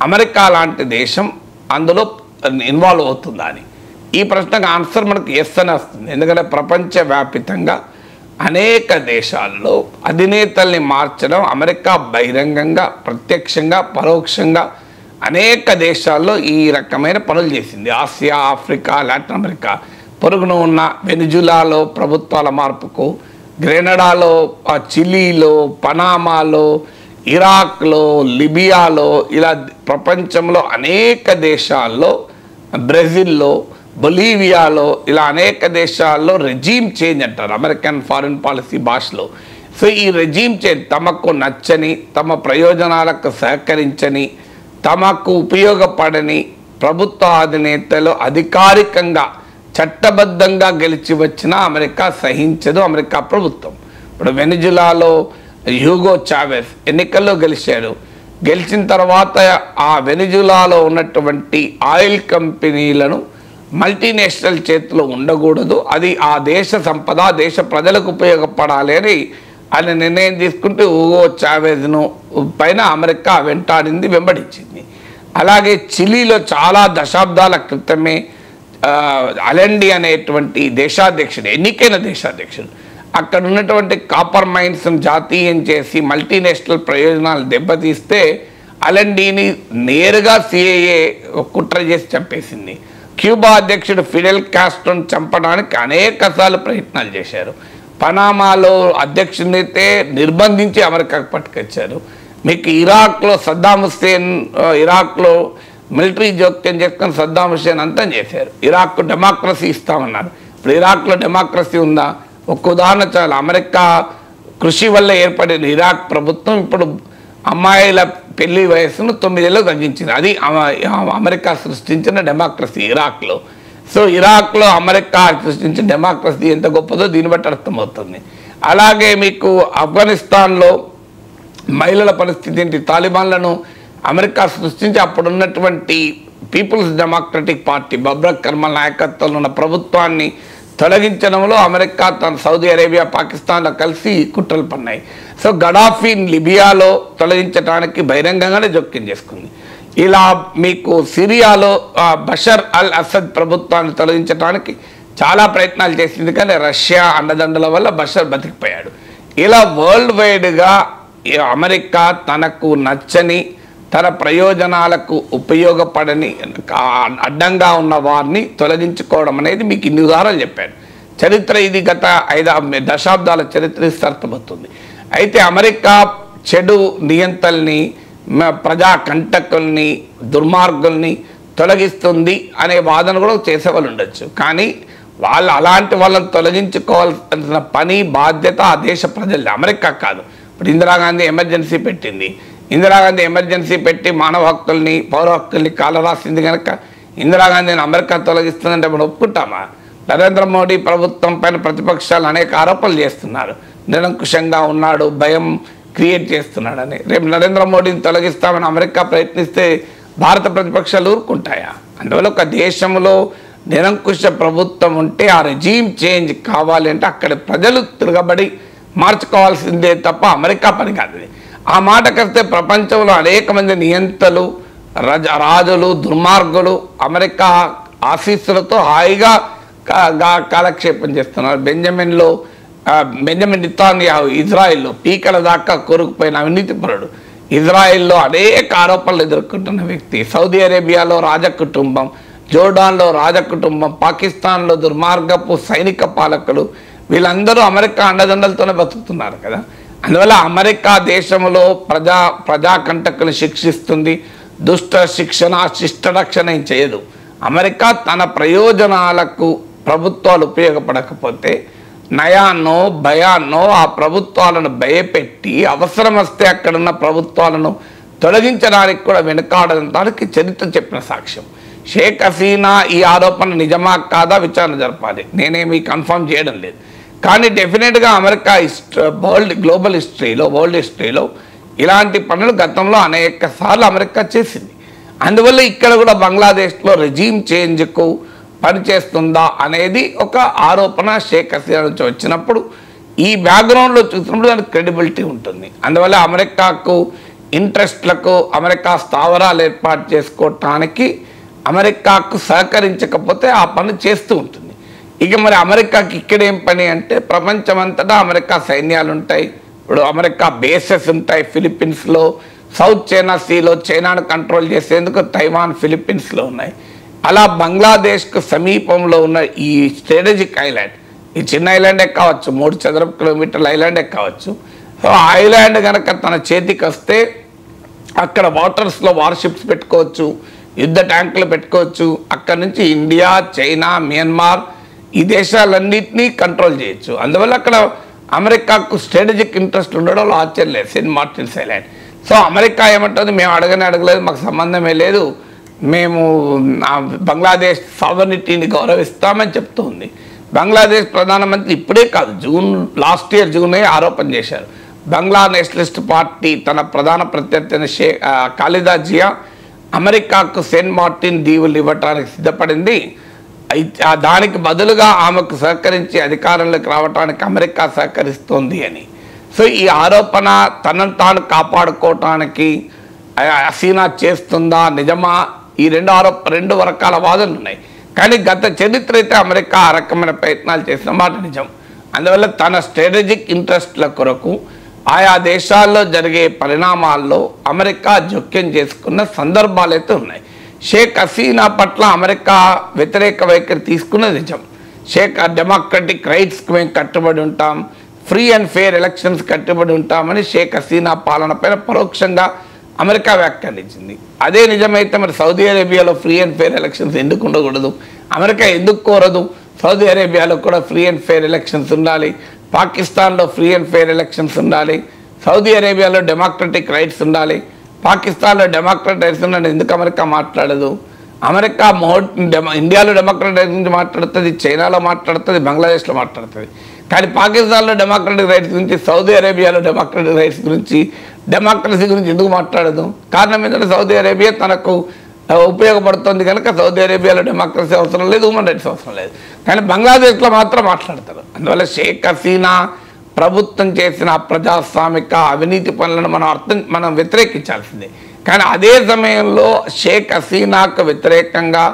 అమెరికా లాంటి దేశం అందులో ఇన్వాల్వ్ అవుతుందా అని. ఈ ప్రశ్నకు ఆన్సర్ మనకు ఎస్ అని వస్తుంది. ఎందుకంటే ప్రపంచవ్యాప్తంగా అనేక దేశాల్లో అధినేతల్ని మార్చడం అమెరికా బహిరంగంగా, ప్రత్యక్షంగా, పరోక్షంగా అనేక దేశాల్లో ఈ రకమైన పనులు చేసింది. ఆసియా, ఆఫ్రికా, లాటిన్ అమెరికా, పొరుగున ఉన్న వెనిజులాలో ప్రభుత్వాల మార్పుకు, గ్రెనడాలో, చిలీలో, పనామాలో, ఇరాక్లో, లిబియాలో, ఇలా ప్రపంచంలో అనేక దేశాల్లో, బ్రెజిల్లో, బొలీవియాలో, ఇలా అనేక దేశాల్లో రెజీమ్ చేంజ్ అంటారు అమెరికన్ ఫారిన్ పాలసీ భాషలో. సో ఈ రెజీమ్ చేంజ్ తమకు నచ్చని, తమ ప్రయోజనాలకు సహకరించని, తమకు ఉపయోగపడని ప్రభుత్వ అధినేతలు అధికారికంగా చట్టబద్ధంగా గెలిచి వచ్చిన అమెరికా సహించదు. అమెరికా ప్రభుత్వం ఇప్పుడు వెనిజులాలో హ్యూగో చావెస్ ఎన్నికల్లో గెలిచాడు. గెలిచిన తర్వాత ఆ వెనిజులాలో ఉన్నటువంటి ఆయిల్ కంపెనీలను మల్టీనేషనల్ చేతిలో ఉండకూడదు, అది ఆ దేశ సంపద దేశ ప్రజలకు ఉపయోగపడాలి అని ఆయన నిర్ణయం తీసుకుంటే హ్యూగో చావెజ్ను పైన అమెరికా వెంటాడింది, వెంబడించింది. అలాగే చిలీలో చాలా దశాబ్దాల క్రితమే అలెండి అనేటువంటి దేశాధ్యక్షుడు, ఎన్నికైన దేశాధ్యక్షుడు, అక్కడ ఉన్నటువంటి కాపర్ మైన్స్ను జాతీయం చేసి మల్టీనేషనల్ ప్రయోజనాలు దెబ్బతీస్తే అలెండిని నేరుగా సిఐఏ కుట్ర చేసి చంపేసింది. క్యూబా అధ్యక్షుడు ఫిడెల్ కాస్ట్రోను చంపడానికి అనేకసార్లు ప్రయత్నాలు చేశారు. పనామాలో అధ్యక్షుడినైతే నిర్బంధించి అమెరికాకు పట్టుకొచ్చారు. మీకు ఇరాక్లో సద్దాం హుస్సేన్ ఇరాక్లో మిలిటరీ జోక్యం చేసుకొని సద్దాం హుస్సేన్ అంతం చేశారు. ఇరాక్కు డెమోక్రసీ ఇస్తామన్నారు. ఇప్పుడు ఇరాక్లో డెమోక్రసీ ఉందా? ఒక ఉదాహరణ చాలు. అమెరికా కృషి వల్ల ఏర్పడిన ఇరాక్ ప్రభుత్వం ఇప్పుడు అమ్మాయిల పెళ్లి వయస్సును 9 ఏళ్ళు తగ్గించింది. అది అమెరికా సృష్టించిన డెమోక్రసీ ఇరాక్లో. సో ఇరాక్లో అమెరికా సృష్టించిన డెమోక్రసీ ఎంత గొప్పదో దీన్ని బట్టి అర్థమవుతుంది. అలాగే మీకు ఆఫ్ఘనిస్తాన్లో మహిళల పరిస్థితి ఏంటి? తాలిబాన్లను అమెరికా సృష్టించి అప్పుడున్నటువంటి పీపుల్స్ డెమోక్రటిక్ పార్టీ బబ్రక్ కర్మల్ నాయకత్వంలో ఉన్న ప్రభుత్వాన్ని తొలగించడంలో అమెరికా తన సౌదీ అరేబియా పాకిస్తాన్లో కలిసి కుట్రలు పన్నాయి. సో గడాఫీని లిబియాలో తొలగించడానికి బహిరంగంగానే జోక్యం చేసుకుంది. ఇలా మీకు సిరియాలో బషర్ అల్ అసద్ ప్రభుత్వాన్ని తొలగించడానికి చాలా ప్రయత్నాలు చేసింది, కానీ రష్యా అండదండల వల్ల బషర్ బతికిపోయాడు. ఇలా వరల్డ్ వైడ్గా అమెరికా తనకు నచ్చని, తన ప్రయోజనాలకు ఉపయోగపడని, అడ్డంగా ఉన్న వారిని తొలగించుకోవడం అనేది మీకు ఇన్ని ఉదాహరణలు చెప్పాను. చరిత్ర ఇది గత 5 దశాబ్దాల చరిత్ర అర్థమవుతుంది. అయితే అమెరికా చెడు నియంతల్ని, ప్రజా కంటకుల్ని, దుర్మార్గుల్ని తొలగిస్తుంది అనే వాదన కూడా చేసేవాళ్ళు ఉండొచ్చు. కానీ వాళ్ళు అలాంటి వాళ్ళని తొలగించుకోవాల్సిన పని, బాధ్యత ఆ దేశ ప్రజలది, అమెరికా కాదు. ఇప్పుడు ఇందిరాగాంధీ ఎమర్జెన్సీ పెట్టింది. ఇందిరాగాంధీ ఎమర్జెన్సీ పెట్టి మానవ హక్కుల్ని, పౌర హక్కుల్ని కాలరాసింది కనుక ఇందిరాగాంధీని అమెరికా తొలగిస్తుందంటే మనం ఒప్పుకుంటామా? నరేంద్ర మోడీ ప్రభుత్వం పైన ప్రతిపక్షాలు అనేక ఆరోపణలు చేస్తున్నారు. నిరంకుశంగా ఉన్నాడు, భయం క్రియేట్ చేస్తున్నాడని. రేపు నరేంద్ర మోడీని తొలగిస్తామని అమెరికా ప్రయత్నిస్తే భారత ప్రతిపక్షాలు ఊరుకుంటాయా? అందువల్ల ఒక దేశంలో నిరంకుశ ప్రభుత్వం ఉంటే ఆ రెజీమ్ చేంజ్ కావాలి అంటే అక్కడ ప్రజలు తిరగబడి మార్చుకోవాల్సిందే తప్ప అమెరికా పని కాదు. ఆ మాటకొస్తే ప్రపంచంలో అనేక మంది నియంతలు, రాజులు, దుర్మార్గులు అమెరికా ఆశీస్సులతో హాయిగా కాలక్షేపం చేస్తున్నారు. బెంజమిన్ నెతన్యాహు ఇజ్రాయిల్లో పీకల దాకా కోరుకుపోయిన అవినీతిపరుడు, ఇజ్రాయిల్లో అనేక ఆరోపణలు ఎదుర్కొంటున్న వ్యక్తి, సౌదీ అరేబియాలో రాజకుటుంబం, జోర్డాన్లో రాజకుటుంబం, పాకిస్తాన్లో దుర్మార్గపు సైనిక పాలకులు, వీళ్ళందరూ అమెరికా అండదండలతోనే బతుకుతున్నారు కదా. అందువల్ల అమెరికా దేశంలో ప్రజాకంటకులను శిక్షిస్తుంది. దుష్ట శిక్షణ, శిష్ట రక్షణ ఏం చేయదు. అమెరికా తన ప్రయోజనాలకు ప్రభుత్వాలు ఉపయోగపడకపోతే నయాన్నో భయాన్నో ఆ ప్రభుత్వాలను భయపెట్టి అవసరం వస్తే అక్కడున్న ప్రభుత్వాలను తొలగించడానికి కూడా వెనుకాడడానికి చరిత్ర చెప్పిన సాక్ష్యం. షేక్ హసీనా ఈ ఆరోపణ నిజమా కాదా విచారణ జరపాలి. నేనేమి కన్ఫర్మ్ చేయడం లేదు. కానీ డెఫినెట్గా అమెరికా గ్లోబల్ హిస్టరీలో, వరల్డ్ హిస్టరీలో ఇలాంటి పనులు గతంలో అనేక సార్లు అమెరికా చేసింది. అందువల్ల ఇక్కడ కూడా బంగ్లాదేశ్లో రెజీమ్ చేంజ్కు పనిచేస్తుందా అనేది ఒక ఆరోపణ షేక్ హసీనా నుంచి వచ్చినప్పుడు ఈ బ్యాక్గ్రౌండ్లో చూసినప్పుడు దానికి క్రెడిబిలిటీ ఉంటుంది. అందువల్ల అమెరికాకు ఇంట్రెస్ట్లకు, అమెరికా స్థావరాలు ఏర్పాటు చేసుకోవటానికి అమెరికాకు సహకరించకపోతే ఆ పని చేస్తూ ఉంటుంది. ఇక మరి అమెరికాకి ఇక్కడేం పని అంటే ప్రపంచమంతటా అమెరికా సైన్యాలు ఉంటాయి. ఇప్పుడు అమెరికా బేసెస్ ఉంటాయి ఫిలిప్పీన్స్లో, సౌత్ చైనా సీలో చైనాను కంట్రోల్ చేసేందుకు తైవాన్ ఫిలిప్పీన్స్లో ఉన్నాయి. అలా బంగ్లాదేశ్కు సమీపంలో ఉన్న ఈ స్ట్రాటజిక్ ఐలాండ్, ఈ చిన్న ఐలాండే కావచ్చు, 3 చదరపు కిలోమీటర్ల ఐలాండే కావచ్చు. సో ఆ ఐలాండ్ కనుక తన చేతికి వస్తే అక్కడ వాటర్స్లో వార్షిప్స్ పెట్టుకోవచ్చు, యుద్ధ ట్యాంకులు పెట్టుకోవచ్చు. అక్కడ నుంచి ఇండియా, చైనా, మియన్మార్ ఈ దేశాలన్నింటినీ కంట్రోల్ చేయొచ్చు. అందువల్ల అక్కడ అమెరికాకు స్ట్రాటజిక్ ఇంట్రెస్ట్ ఉండడంలో ఆశ్చర్యం లేదు. Saint Martin's island. So America ఏమంటుంది, మేము అడగలేదు, మాకు సంబంధమే లేదు, మేము బంగ్లాదేశ్ సావర్నిటీని గౌరవిస్తామని చెప్తుంది. బంగ్లాదేశ్ ప్రధానమంత్రి ఇప్పుడే కాదు, లాస్ట్ ఇయర్ జూనే ఆరోపణ చేశారు. బంగ్లా నేషనలిస్ట్ పార్టీ తన ప్రధాన ప్రత్యర్థి ఖాలిదా జియా అమెరికాకు సెయింట్ మార్టిన్ దీవులు ఇవ్వటానికి సిద్ధపడింది. దానికి బదులుగా ఆమెకు సహకరించి అధికారంలోకి రావడానికి అమెరికా సహకరిస్తోంది అని. సో ఈ ఆరోపణ తనను తాను కాపాడుకోవటానికి హసీనా చేస్తుందా, నిజమా? ఈ రెండు రకాల వాదనలు ఉన్నాయి. కానీ గత చరిత్ర అయితే అమెరికా ఆ రకమైన ప్రయత్నాలు చేసిన మాట నిజం. అందువల్ల తన స్ట్రాటజిక్ ఇంట్రెస్ట్ల కొరకు ఆయా దేశాల్లో జరిగే పరిణామాల్లో అమెరికా జోక్యం చేసుకున్న సందర్భాలు అయితే ఉన్నాయి. షేక్ హసీనా పట్ల అమెరికా వ్యతిరేక వైఖరి తీసుకున్నది నిజం. డెమోక్రటిక్ రైట్స్కి మేము కట్టుబడి ఉంటాం, ఫ్రీ అండ్ ఫెయిర్ ఎలక్షన్స్ కట్టుబడి ఉంటామని షేక్ హసీనా పాలన పైన పరోక్షంగా అమెరికా వ్యాఖ్యానించింది. అదే నిజమైతే మరి సౌదీ అరేబియాలో ఫ్రీ అండ్ ఫెయిర్ ఎలక్షన్స్ ఎందుకు ఉండకూడదు? అమెరికా ఎందుకు కోరదు? సౌదీ అరేబియాలో కూడా ఫ్రీ అండ్ ఫెయిర్ ఎలక్షన్స్ ఉండాలి, పాకిస్తాన్లో ఫ్రీ అండ్ ఫెయిర్ ఎలక్షన్స్ ఉండాలి, సౌదీ అరేబియాలో డెమోక్రటిక్ రైట్స్ ఉండాలి, పాకిస్తాన్లో డెమోక్రటిక్ రైట్స్ ఉండాలి. ఎందుకు అమెరికా మాట్లాడదు? అమెరికా ఇండియాలో డెమోక్రటిక్ రైట్స్ గురించి మాట్లాడుతుంది, చైనాలో మాట్లాడుతుంది, బంగ్లాదేశ్లో మాట్లాడుతుంది. కానీ పాకిస్తాన్లో డెమోక్రటిక్ రైట్స్ గురించి, సౌదీ అరేబియాలో డెమోక్రటిక్ రైట్స్ గురించి, డెమోక్రసీ గురించి ఎందుకు మాట్లాడదు? కారణం ఏంటంటే సౌదీ అరేబియా తనకు ఉపయోగపడుతుంది కనుక సౌదీ అరేబియాలో డెమోక్రసీ అవసరం లేదు, హ్యూమన్ రైట్స్ అవసరం లేదు. కానీ బంగ్లాదేశ్లో మాత్రం మాట్లాడతారు. అందువల్ల షేక్ హసీనా ప్రభుత్వం చేసిన ప్రజాస్వామిక అవినీతి పనులను మనం వ్యతిరేకించాల్సిందే. కానీ అదే సమయంలో షేక్ హసీనాకు వ్యతిరేకంగా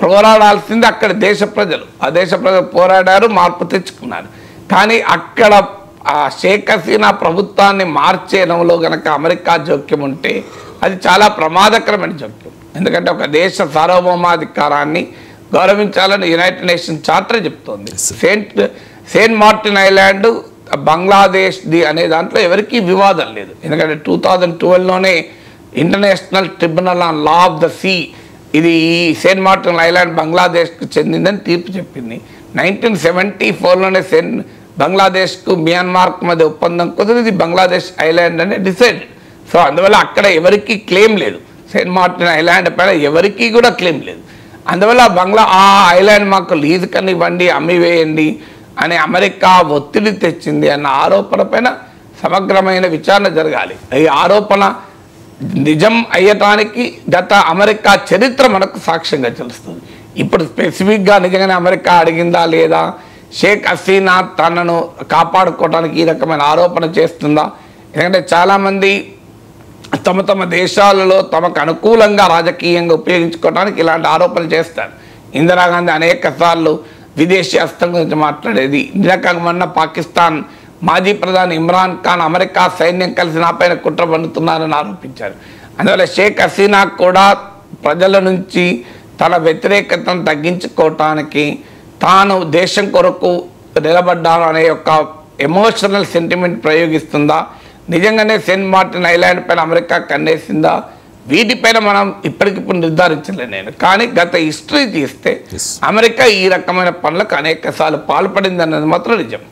పోరాడాల్సింది అక్కడ దేశ ప్రజలు. ఆ దేశ ప్రజలు పోరాడారు, మార్పు తెచ్చుకున్నారు. కానీ అక్కడ ఆ షేక్ హసీనా ప్రభుత్వాన్ని మార్చేయడంలో కనుక అమెరికా జోక్యం ఉంటే అది చాలా ప్రమాదకరమైన జోక్యం. ఎందుకంటే ఒక దేశ సార్వభౌమాధికారాన్ని గౌరవించాలని యునైటెడ్ నేషన్స్ చార్టర్ చెప్తోంది. సెయింట్ మార్టిన్ ఐలాండ్ బంగ్లాదేశ్ది అనే దాంట్లో ఎవరికీ వివాదం లేదు. ఎందుకంటే 2012లోనే international tribunal on law of the sea ఇది ఈ సెయింట్ మార్టిన్ ఐలాండ్ బంగ్లాదేశ్కు చెందిందని తీర్పు చెప్పింది. 1974లోనే బంగ్లాదేశ్కు మియాన్మార్కు మధ్య ఒప్పందం కుదిరి ఇది బంగ్లాదేశ్ ఐలాండ్ అని డిసైడ్. సో అందువల్ల అక్కడ ఎవరికీ క్లెయిమ్ లేదు. సెయింట్ మార్టిన్ ఐలాండ్ పైన ఎవరికీ కూడా క్లెయిమ్ లేదు. అందువల్ల ఆ ఐలాండ్ మాకు లీజు కని ఇవ్వండి, అమ్మివేయండి అని అమెరికా ఒత్తిడి తెచ్చింది అన్న ఆరోపణ పైన సమగ్రమైన విచారణ జరగాలి. ఈ ఆరోపణ నిజం అయ్యటానికి గత అమెరికా చరిత్ర మనకు సాక్ష్యంగా తెలుస్తుంది. ఇప్పుడు స్పెసిఫిక్గా నిజంగానే అమెరికా అడిగిందా లేదా, షేక్ హసీనా తనను కాపాడుకోవడానికి ఈ రకమైన ఆరోపణ చేస్తుందా? ఎందుకంటే చాలామంది తమ దేశాలలో తమకు అనుకూలంగా రాజకీయంగా ఉపయోగించుకోవడానికి ఇలాంటి ఆరోపణలు చేస్తారు. ఇందిరాగాంధీ అనేక సార్లు విదేశీ హస్తం గురించి మాట్లాడేది. నిరకంగా పాకిస్తాన్ మాజీ ప్రధాని ఇమ్రాన్ ఖాన్ అమెరికా సైన్యం కలిసి నాపైన కుట్ర పన్నుతున్నారని ఆరోపించారు. అందువల్ల షేక్ హసీనా కూడా ప్రజల నుంచి తన వ్యతిరేకతను తగ్గించుకోవటానికి తాను దేశం కొరకు నిలబడ్డాను అనే యొక్క ఎమోషనల్ సెంటిమెంట్ ప్రయోగిస్తుందా, నిజంగానే సెయింట్ మార్టిన్ ఐలాండ్ పైన అమెరికా కన్నేసిందా, వీటిపైన మనం ఇప్పటికిప్పుడు నిర్ధారించలేదు నేను. కానీ గత హిస్టరీ తీస్తే అమెరికా ఈ రకమైన పనులకు అనేక సార్లు పాల్పడింది అన్నది మాత్రం నిజం.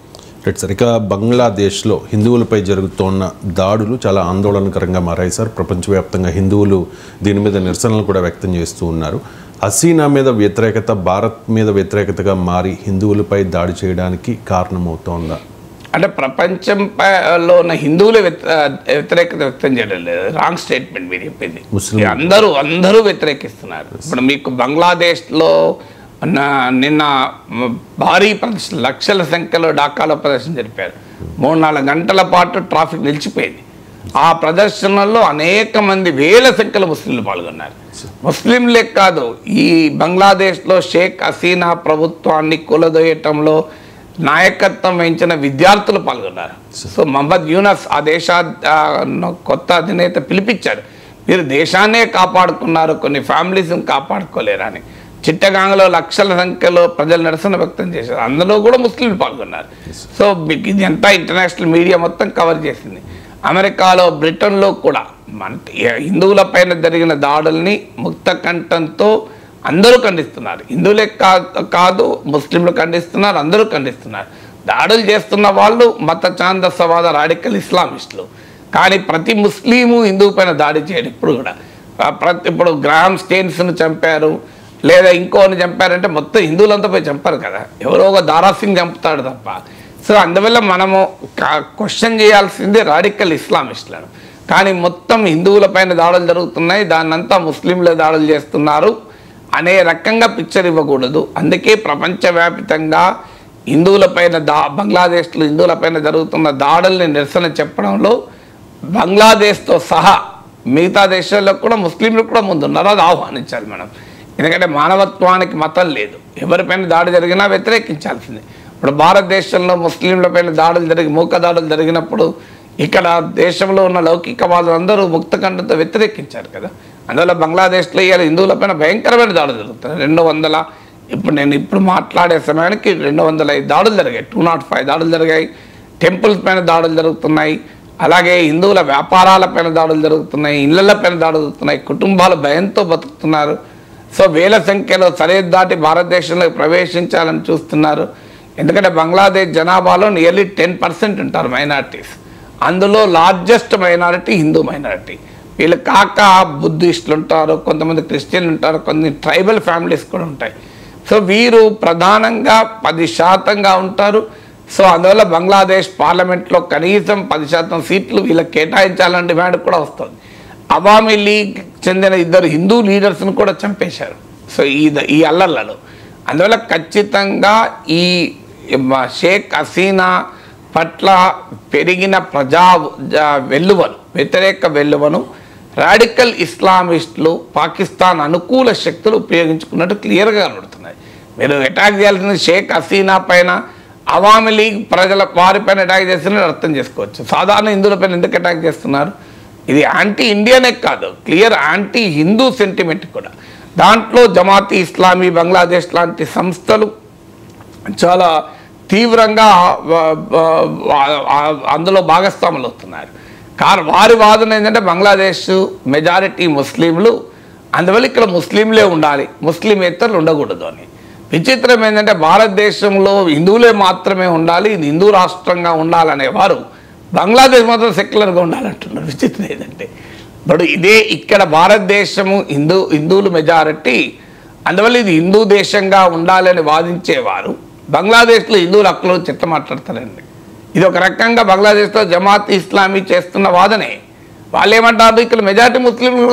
Right sir. ఇక బంగ్లాదేశ్లో హిందువులపై జరుగుతున్న దాడులు చాలా ఆందోళనకరంగా మారాయి సార్. ప్రపంచవ్యాప్తంగా హిందువులు దీని మీద నిరసనలు కూడా వ్యక్తం చేస్తూ ఉన్నారు. హసీనా మీద వ్యతిరేకత భారత్ మీద వ్యతిరేకతగా మారి హిందువులపై దాడి చేయడానికి కారణమవుతోందా? అంటే ప్రపంచంలో ఉన్న హిందువులు వ్యతిరేకత వ్యక్తం చేయడం లేదు, రాంగ్ స్టేట్మెంట్ మీరు చెప్పింది. అందరూ వ్యతిరేకిస్తున్నారు. ఇప్పుడు మీకు బంగ్లాదేశ్లో నిన్న భారీ ప్రదర్శన, లక్షల సంఖ్యలో ఢాకాలో ప్రదర్శన జరిపారు. 3-4 గంటల పాటు ట్రాఫిక్ నిలిచిపోయింది. ఆ ప్రదర్శనలో అనేక మంది వేల సంఖ్యలో ముస్లింలు పాల్గొన్నారు. ముస్లింలే కాదు, ఈ బంగ్లాదేశ్లో షేక్ హసీనా ప్రభుత్వాన్ని కూలదోయటంలో నాయకత్వం వహించిన విద్యార్థులు పాల్గొన్నారు. సో మహమ్మద్ యూనస్ ఆ కొత్త అధినేత పిలిపించారు, మీరు దేశాన్నే కాపాడుకున్నారు, కొన్ని ఫ్యామిలీస్ని కాపాడుకోలేరని. చిట్టగాంగ్లో లక్షల సంఖ్యలో ప్రజలు నిరసన వ్యక్తం చేశారు. అందులో కూడా ముస్లింలు పాల్గొన్నారు. సో ఇది అంతా ఇంటర్నేషనల్ మీడియా మొత్తం కవర్ చేసింది. అమెరికాలో, బ్రిటన్లో కూడా మన హిందువుల పైన జరిగిన దాడుల్ని ముక్త కంఠంతో అందరూ ఖండిస్తున్నారు. హిందువులే కాదు ముస్లింలు ఖండిస్తున్నారు, అందరూ ఖండిస్తున్నారు. దాడులు చేస్తున్న వాళ్ళు మత ఛాందసవాద రాడికల్ ఇస్లామిస్టులు. కానీ ప్రతి ముస్లిము హిందువు పైన దాడి చేయడు. ఇప్పుడు కూడా ఇప్పుడు గ్రాహం స్టేన్స్ను చంపారు, లేదా ఇంకోని చంపారంటే మొత్తం హిందువులంతా పోయి చంపారు కదా, ఎవరో ఒక దారాసింగ్ చంపుతాడు తప్ప. సో అందువల్ల మనము క్వశ్చన్ చేయాల్సిందే రాడికల్ ఇస్లామిస్టులను. కానీ మొత్తం హిందువులపైన దాడులు జరుగుతున్నాయి, దాన్నంతా ముస్లింలు దాడులు చేస్తున్నారు అనే రకంగా పిక్చర్ ఇవ్వకూడదు. అందుకే ప్రపంచవ్యాప్తంగా హిందువులపైన బంగ్లాదేశ్లో హిందువులపైన జరుగుతున్న దాడుల్ని నిరసన చెప్పడంలో బంగ్లాదేశ్తో సహా మిగతా దేశాల్లో కూడా ముస్లింలు కూడా ముందున్నారు. అది ఆహ్వానించాలి మనం. ఎందుకంటే మానవత్వానికి మతం లేదు, ఎవరిపైన దాడి జరిగినా వ్యతిరేకించాల్సిందే. ఇప్పుడు భారతదేశంలో ముస్లింలపైన మూక దాడులు జరిగినప్పుడు ఇక్కడ దేశంలో ఉన్న లౌకికవాదులు అందరూ ముక్తఖండంతో వ్యతిరేకించారు కదా. అందువల్ల బంగ్లాదేశ్లో ఇవాళ హిందువులపైన భయంకరమైన దాడులు జరుగుతాయి. 200 ఇప్పుడు మాట్లాడే సమయానికి 205 దాడులు జరిగాయి, 205 దాడులు జరిగాయి. టెంపుల్స్ పైన దాడులు జరుగుతున్నాయి, అలాగే హిందువుల వ్యాపారాలపైన దాడులు జరుగుతున్నాయి, ఇళ్లపైన దాడులు జరుగుతున్నాయి, కుటుంబాలు భయంతో బతుకుతున్నారు. సో వేల సంఖ్యలో సరిహద్దు దాటి భారతదేశంలోకి ప్రవేశించాలని చూస్తున్నారు. ఎందుకంటే బంగ్లాదేశ్ జనాభాలో నియర్లీ 10% ఉంటారు మైనారిటీస్. అందులో లార్జెస్ట్ మైనారిటీ హిందూ మైనారిటీ. వీళ్ళు కాక బుద్ధిస్టులు ఉంటారు, కొంతమంది క్రిస్టియన్లు ఉంటారు, కొన్ని ట్రైబల్ ఫ్యామిలీస్ కూడా ఉంటాయి. సో వీరు ప్రధానంగా 10% ఉంటారు. సో అందువల్ల బంగ్లాదేశ్ పార్లమెంట్లో కనీసం 10% సీట్లు వీళ్ళకి కేటాయించాలని డిమాండ్ కూడా వస్తుంది. అవామీ లీగ్ చెందిన 2 హిందూ లీడర్స్ను కూడా చంపేశారు సో ఈ అల్లర్లలో. అందువల్ల ఖచ్చితంగా ఈ షేక్ హసీనా పట్ల పెరిగిన వ్యతిరేక వెల్లువను రాడికల్ ఇస్లామిస్టులు, పాకిస్తాన్ అనుకూల శక్తులు ఉపయోగించుకున్నట్టు క్లియర్గా కనబడుతున్నాయి. మీరు అటాక్ చేయాల్సింది షేక్ హసీనా పైన, అవామీ లీగ్ వారిపైన అటాక్ చేస్తున్నట్టు అర్థం చేసుకోవచ్చు. సాధారణ హిందువులపైన ఎందుకు అటాక్ చేస్తున్నారు? ఇది యాంటీ ఇండియనే కాదు, క్లియర్ యాంటీ హిందూ సెంటిమెంట్ కూడా. దాంట్లో జమాతీ ఇస్లామీ బంగ్లాదేశ్ లాంటి సంస్థలు చాలా తీవ్రంగా అందులో భాగస్వాములు అవుతున్నారు. వారి వాదన ఏంటంటే బంగ్లాదేశ్ మెజారిటీ ముస్లింలు, అందువల్ల ఇక్కడ ముస్లింలే ఉండాలి, ముస్లిమేతరులు ఉండకూడదు అని. విచిత్రం ఏంటంటే భారతదేశంలో హిందువులే మాత్రమే ఉండాలి, ఇది హిందూ రాష్ట్రంగా ఉండాలనేవారు బంగ్లాదేశ్ మాత్రం సెక్యులర్గా ఉండాలంటున్నారు. విచిత్రం ఏంటంటే ఇప్పుడు ఇదే ఇక్కడ భారతదేశము హిందువులు మెజారిటీ, అందువల్ల ఇది హిందూ దేశంగా ఉండాలని వాదించేవారు బంగ్లాదేశ్లో హిందువుల హక్కులు చెత్త మాట్లాడతారండి. ఇది ఒక రకంగా బంగ్లాదేశ్లో జమాత్ ఇస్లామీ చేస్తున్న వాదనే. వాళ్ళు ఏమంటారు, ఇక్కడ మెజారిటీ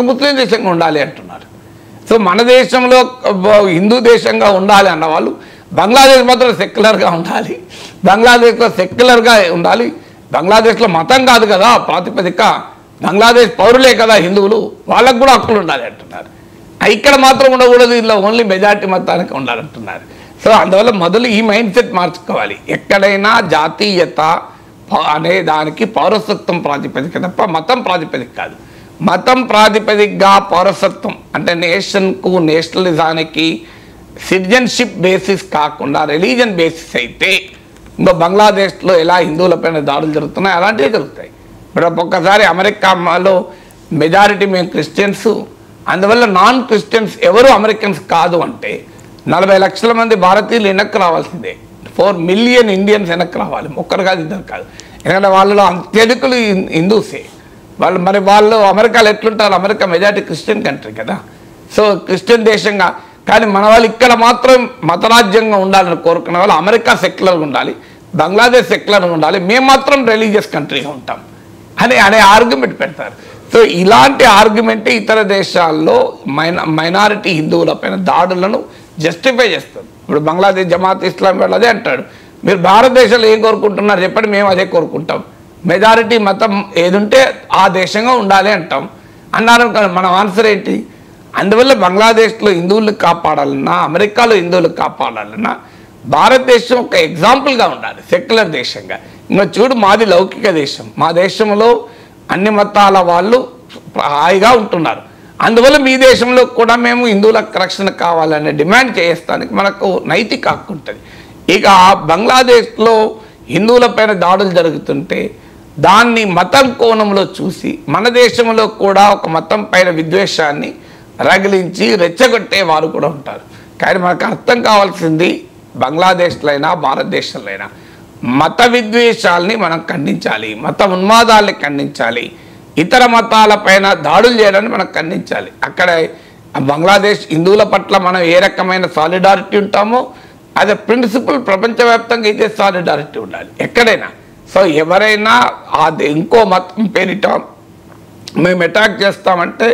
ముస్లిం దేశంగా ఉండాలి అంటున్నారు. సో మన దేశంలో హిందూ దేశంగా ఉండాలి అన్న వాళ్ళు బంగ్లాదేశ్ మాత్రం సెక్యులర్గా ఉండాలి, బంగ్లాదేశ్లో సెక్యులర్గా ఉండాలి, బంగ్లాదేశ్లో మతం కాదు కదా ప్రాతిపదిక, బంగ్లాదేశ్ పౌరులే కదా హిందువులు, వాళ్ళకు కూడా హక్కులు ఉండాలి అంటున్నారు. ఇక్కడ మాత్రం ఉండకూడదు, ఇలా ఓన్లీ మెజారిటీ మతానికి ఉండాలంటున్నారు. సో అందువల్ల మొదలు ఈ మైండ్ సెట్ మార్చుకోవాలి. ఎక్కడైనా జాతీయత అనే దానికి పౌరసత్వం ప్రాతిపదిక తప్ప మతం ప్రాతిపదిక కాదు. మతం ప్రాతిపదికగా పౌరసత్వం అంటే నేషన్కు, నేషనలిజానికి సిటిజన్షిప్ బేసిస్ కాకుండా రిలీజన్ బేసిస్ అయితే ఇంకా బంగ్లాదేశ్లో ఎలా హిందువులపైన దాడులు జరుగుతున్నాయి అలాంటివి జరుగుతాయి. ఇప్పుడు ఒక్కసారి అమెరికాలో మెజారిటీ మేము క్రిస్టియన్స్, అందువల్ల నాన్ క్రిస్టియన్స్ ఎవరు అమెరికన్స్ కాదు అంటే 40 లక్షల మంది భారతీయులు వెనక్కి రావాల్సిందే, 4 మిలియన్ ఇండియన్స్ వెనక్కి రావాలి, ఒక్కరు కాదు ఇద్దరు కాదు. ఎందుకంటే వాళ్ళలో అత్యధికులు హిందూసే. వాళ్ళు అమెరికాలో ఎట్లుంటారు, అమెరికా మెజారిటీ క్రిస్టియన్ కంట్రీ కదా, సో క్రిస్టియన్ దేశంగా. కానీ మన వాళ్ళు ఇక్కడ మాత్రం మతరాజ్యంగా ఉండాలని కోరుకునే వాళ్ళు అమెరికా సెక్యులర్గా ఉండాలి, బంగ్లాదేశ్ సెక్యులర్గా ఉండాలి, మేము మాత్రం రిలీజియస్ కంట్రీగా ఉంటాం అనే ఆర్గ్యుమెంట్ పెడతారు. సో ఇలాంటి ఆర్గ్యుమెంటే ఇతర దేశాల్లో మైనారిటీ హిందువులపైన దాడులను జస్టిఫై చేస్తారు. ఇప్పుడు బంగ్లాదేశ్ జమాత్ ఇస్లాం వాళ్ళు అదే అంటాడు, మీరు భారతదేశంలో ఏం కోరుకుంటున్నారు చెప్పండి, మేము అదే కోరుకుంటాం, మెజారిటీ మతం ఏదుంటే ఆ దేశంగా ఉండాలి అంటాం అన్నారు. మన ఆన్సర్ ఏంటి? అందువల్ల బంగ్లాదేశ్లో హిందువులు కాపాడాలన్నా, అమెరికాలో హిందువులు కాపాడాలన్నా భారతదేశం ఒక ఎగ్జాంపుల్గా ఉండాలి సెక్యులర్ దేశంగా. ఇంకా చూడు, మాది లౌకిక దేశం, మా దేశంలో అన్ని మతాల వాళ్ళు హాయిగా ఉంటున్నారు, అందువల్ల మీ దేశంలో కూడా మేము హిందువులకు రక్షణ కావాలనే డిమాండ్ చేస్తానికి మనకు నైతిక హక్కు ఉంటుంది. ఇక బంగ్లాదేశ్లో హిందువులపైన దాడులు జరుగుతుంటే దాన్ని మతం కోణంలో చూసి మన దేశంలో కూడా ఒక మతం పైన విద్వేషాన్ని రగిలించి రెచ్చగొట్టే వారు కూడా ఉంటారు. కానీ మనకు అర్థం కావాల్సింది బంగ్లాదేశ్లో అయినా భారతదేశంలో అయినా మత విద్వేషాలని మనం ఖండించాలి, మత ఉన్మాదాలని ఖండించాలి, ఇతర మతాలపైన దాడులు చేయడాన్ని మనం ఖండించాలి. అక్కడ బంగ్లాదేశ్ హిందువుల పట్ల మనం ఏ రకమైన సాలిడారిటీ ఉంటామో అదే ప్రిన్సిపల్ ప్రపంచవ్యాప్తంగా ఇదే సాలిడారిటీ ఉండాలి ఎక్కడైనా. సో ఎవరైనా అది ఇంకో మతం పేరిట మేము అటాక్ చేస్తామంటే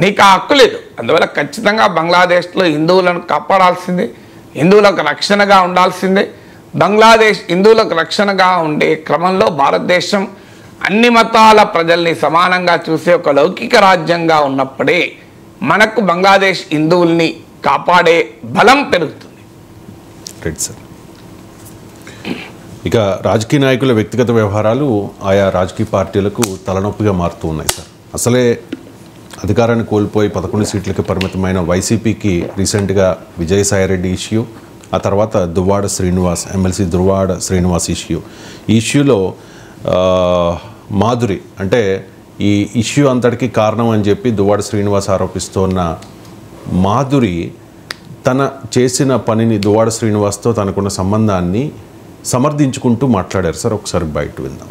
నీకు ఆ హక్కు లేదు. అందువల్ల ఖచ్చితంగా బంగ్లాదేశ్లో హిందువులను కాపాడాల్సిందే, హిందువులకు రక్షణగా ఉండాల్సిందే. బంగ్లాదేశ్ హిందువులకు రక్షణగా ఉండే క్రమంలో భారతదేశం అన్ని మతాల ప్రజల్ని సమానంగా చూసే ఒక లౌకిక రాజ్యంగా ఉన్నప్పుడే మనకు బంగ్లాదేశ్ హిందువుల్ని కాపాడే బలం పెరుగుతుంది. Right sir. ఇక రాజకీయ నాయకుల వ్యక్తిగత వ్యవహారాలు ఆయా రాజకీయ పార్టీలకు తలనొప్పిగా మారుతూ ఉన్నాయి సార్. అసలే అధికారాన్ని కోల్పోయి 11 సీట్లకి పరిమితమైన వైసీపీకి రీసెంట్గా విజయసాయిరెడ్డి ఇష్యూ, ఆ తర్వాత దువ్వాడ శ్రీనివాస్, ఎమ్మెల్సీ దువ్వాడ శ్రీనివాస్ ఇష్యూలో మాధురి అంటే ఈ ఇష్యూ అంతటికి కారణం అని చెప్పి దువ్వాడ శ్రీనివాస్ ఆరోపిస్తున్న మాధురి తన చేసిన పనిని, దువ్వాడ శ్రీనివాస్తో తనకున్న సంబంధాన్ని సమర్థించుకుంటూ మాట్లాడారు సార్. ఒకసారి బయట విందాం.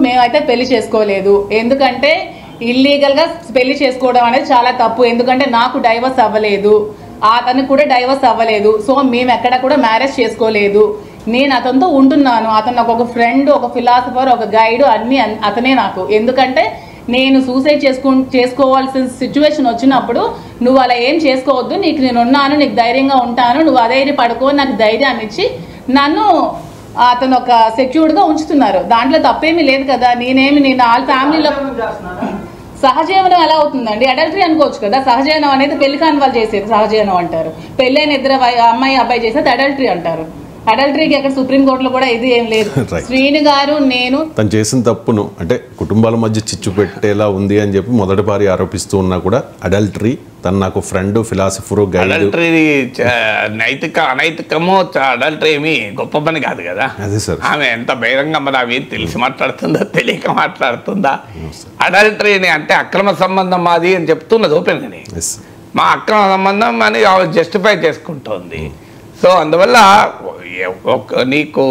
మేమైతే పెళ్లి చేసుకోలేదు, ఎందుకంటే ఇల్లీగల్గా పెళ్లి చేసుకోవడం అనేది చాలా తప్పు. ఎందుకంటే నాకు డైవర్స్ అవ్వలేదు, అతనికి కూడా డైవర్స్ అవ్వలేదు. సో మేము ఎక్కడ కూడా మ్యారేజ్ చేసుకోలేదు. నేను అతనితో ఉంటున్నాను. అతను నాకు ఒక ఫ్రెండ్, ఒక ఫిలాసఫర్, ఒక గైడ్, అన్నీ అతనే నాకు. ఎందుకంటే నేను సూసైడ్ చేసుకోవాల్సిన సిచ్యువేషన్ వచ్చినప్పుడు నువ్వు అలా ఏం చేసుకోవద్దు, నీకు నేను ఉన్నాను, నీకు ధైర్యంగా ఉంటాను, నువ్వు అధైర్య పడుకో, నాకు ధైర్యాన్ని ఇచ్చి నన్ను అతను ఒక సెక్యూర్డ్గా ఉంచుతున్నారు. దాంట్లో తప్పేమీ లేదు కదా. నేను వాళ్ళ ఫ్యామిలీలో సహజీవనం ఎలా అవుతుందండి? అడల్టరీ అనుకోవచ్చు కదా. సహజీవనం అనేది పెళ్లి కాని వాళ్ళు చేసేది సహజీవనం అంటారు. పెళ్ళైన ఇద్దరు అమ్మాయి అబ్బాయి చేసేది అడల్టరీ అంటారు. అడల్టరీకి అక్కడ సుప్రీంకోర్టులో కూడా ఇది ఏం లేదు. శ్రీను గారు నేను తను చేసిన తప్పును అంటే కుటుంబాల మధ్య చిచ్చు పెట్టేలా ఉంది అని చెప్పి మొదటి పారి ఆరోపిస్తూ ఉన్నా కూడా అడల్టరీ, తను నాకు ఫ్రెండ్, ఫిలాసఫరు, గైడ్. అడల్టరీ అనైతికమో అడల్టరీ ఏమి గొప్ప పని కాదు కదా. అదే సార్, ఆమె ఎంత బహిరంగ మరి అవి తెలిసి మాట్లాడుతుందా తెలియక మాట్లాడుతుందా? అడల్టరీని అంటే అక్రమ సంబంధం మాది అని చెప్తున్నది ఓపెన్ అని. మా అక్రమ సంబంధం అని జస్టిఫై చేసుకుంటోంది. సో అందువల్ల నీకు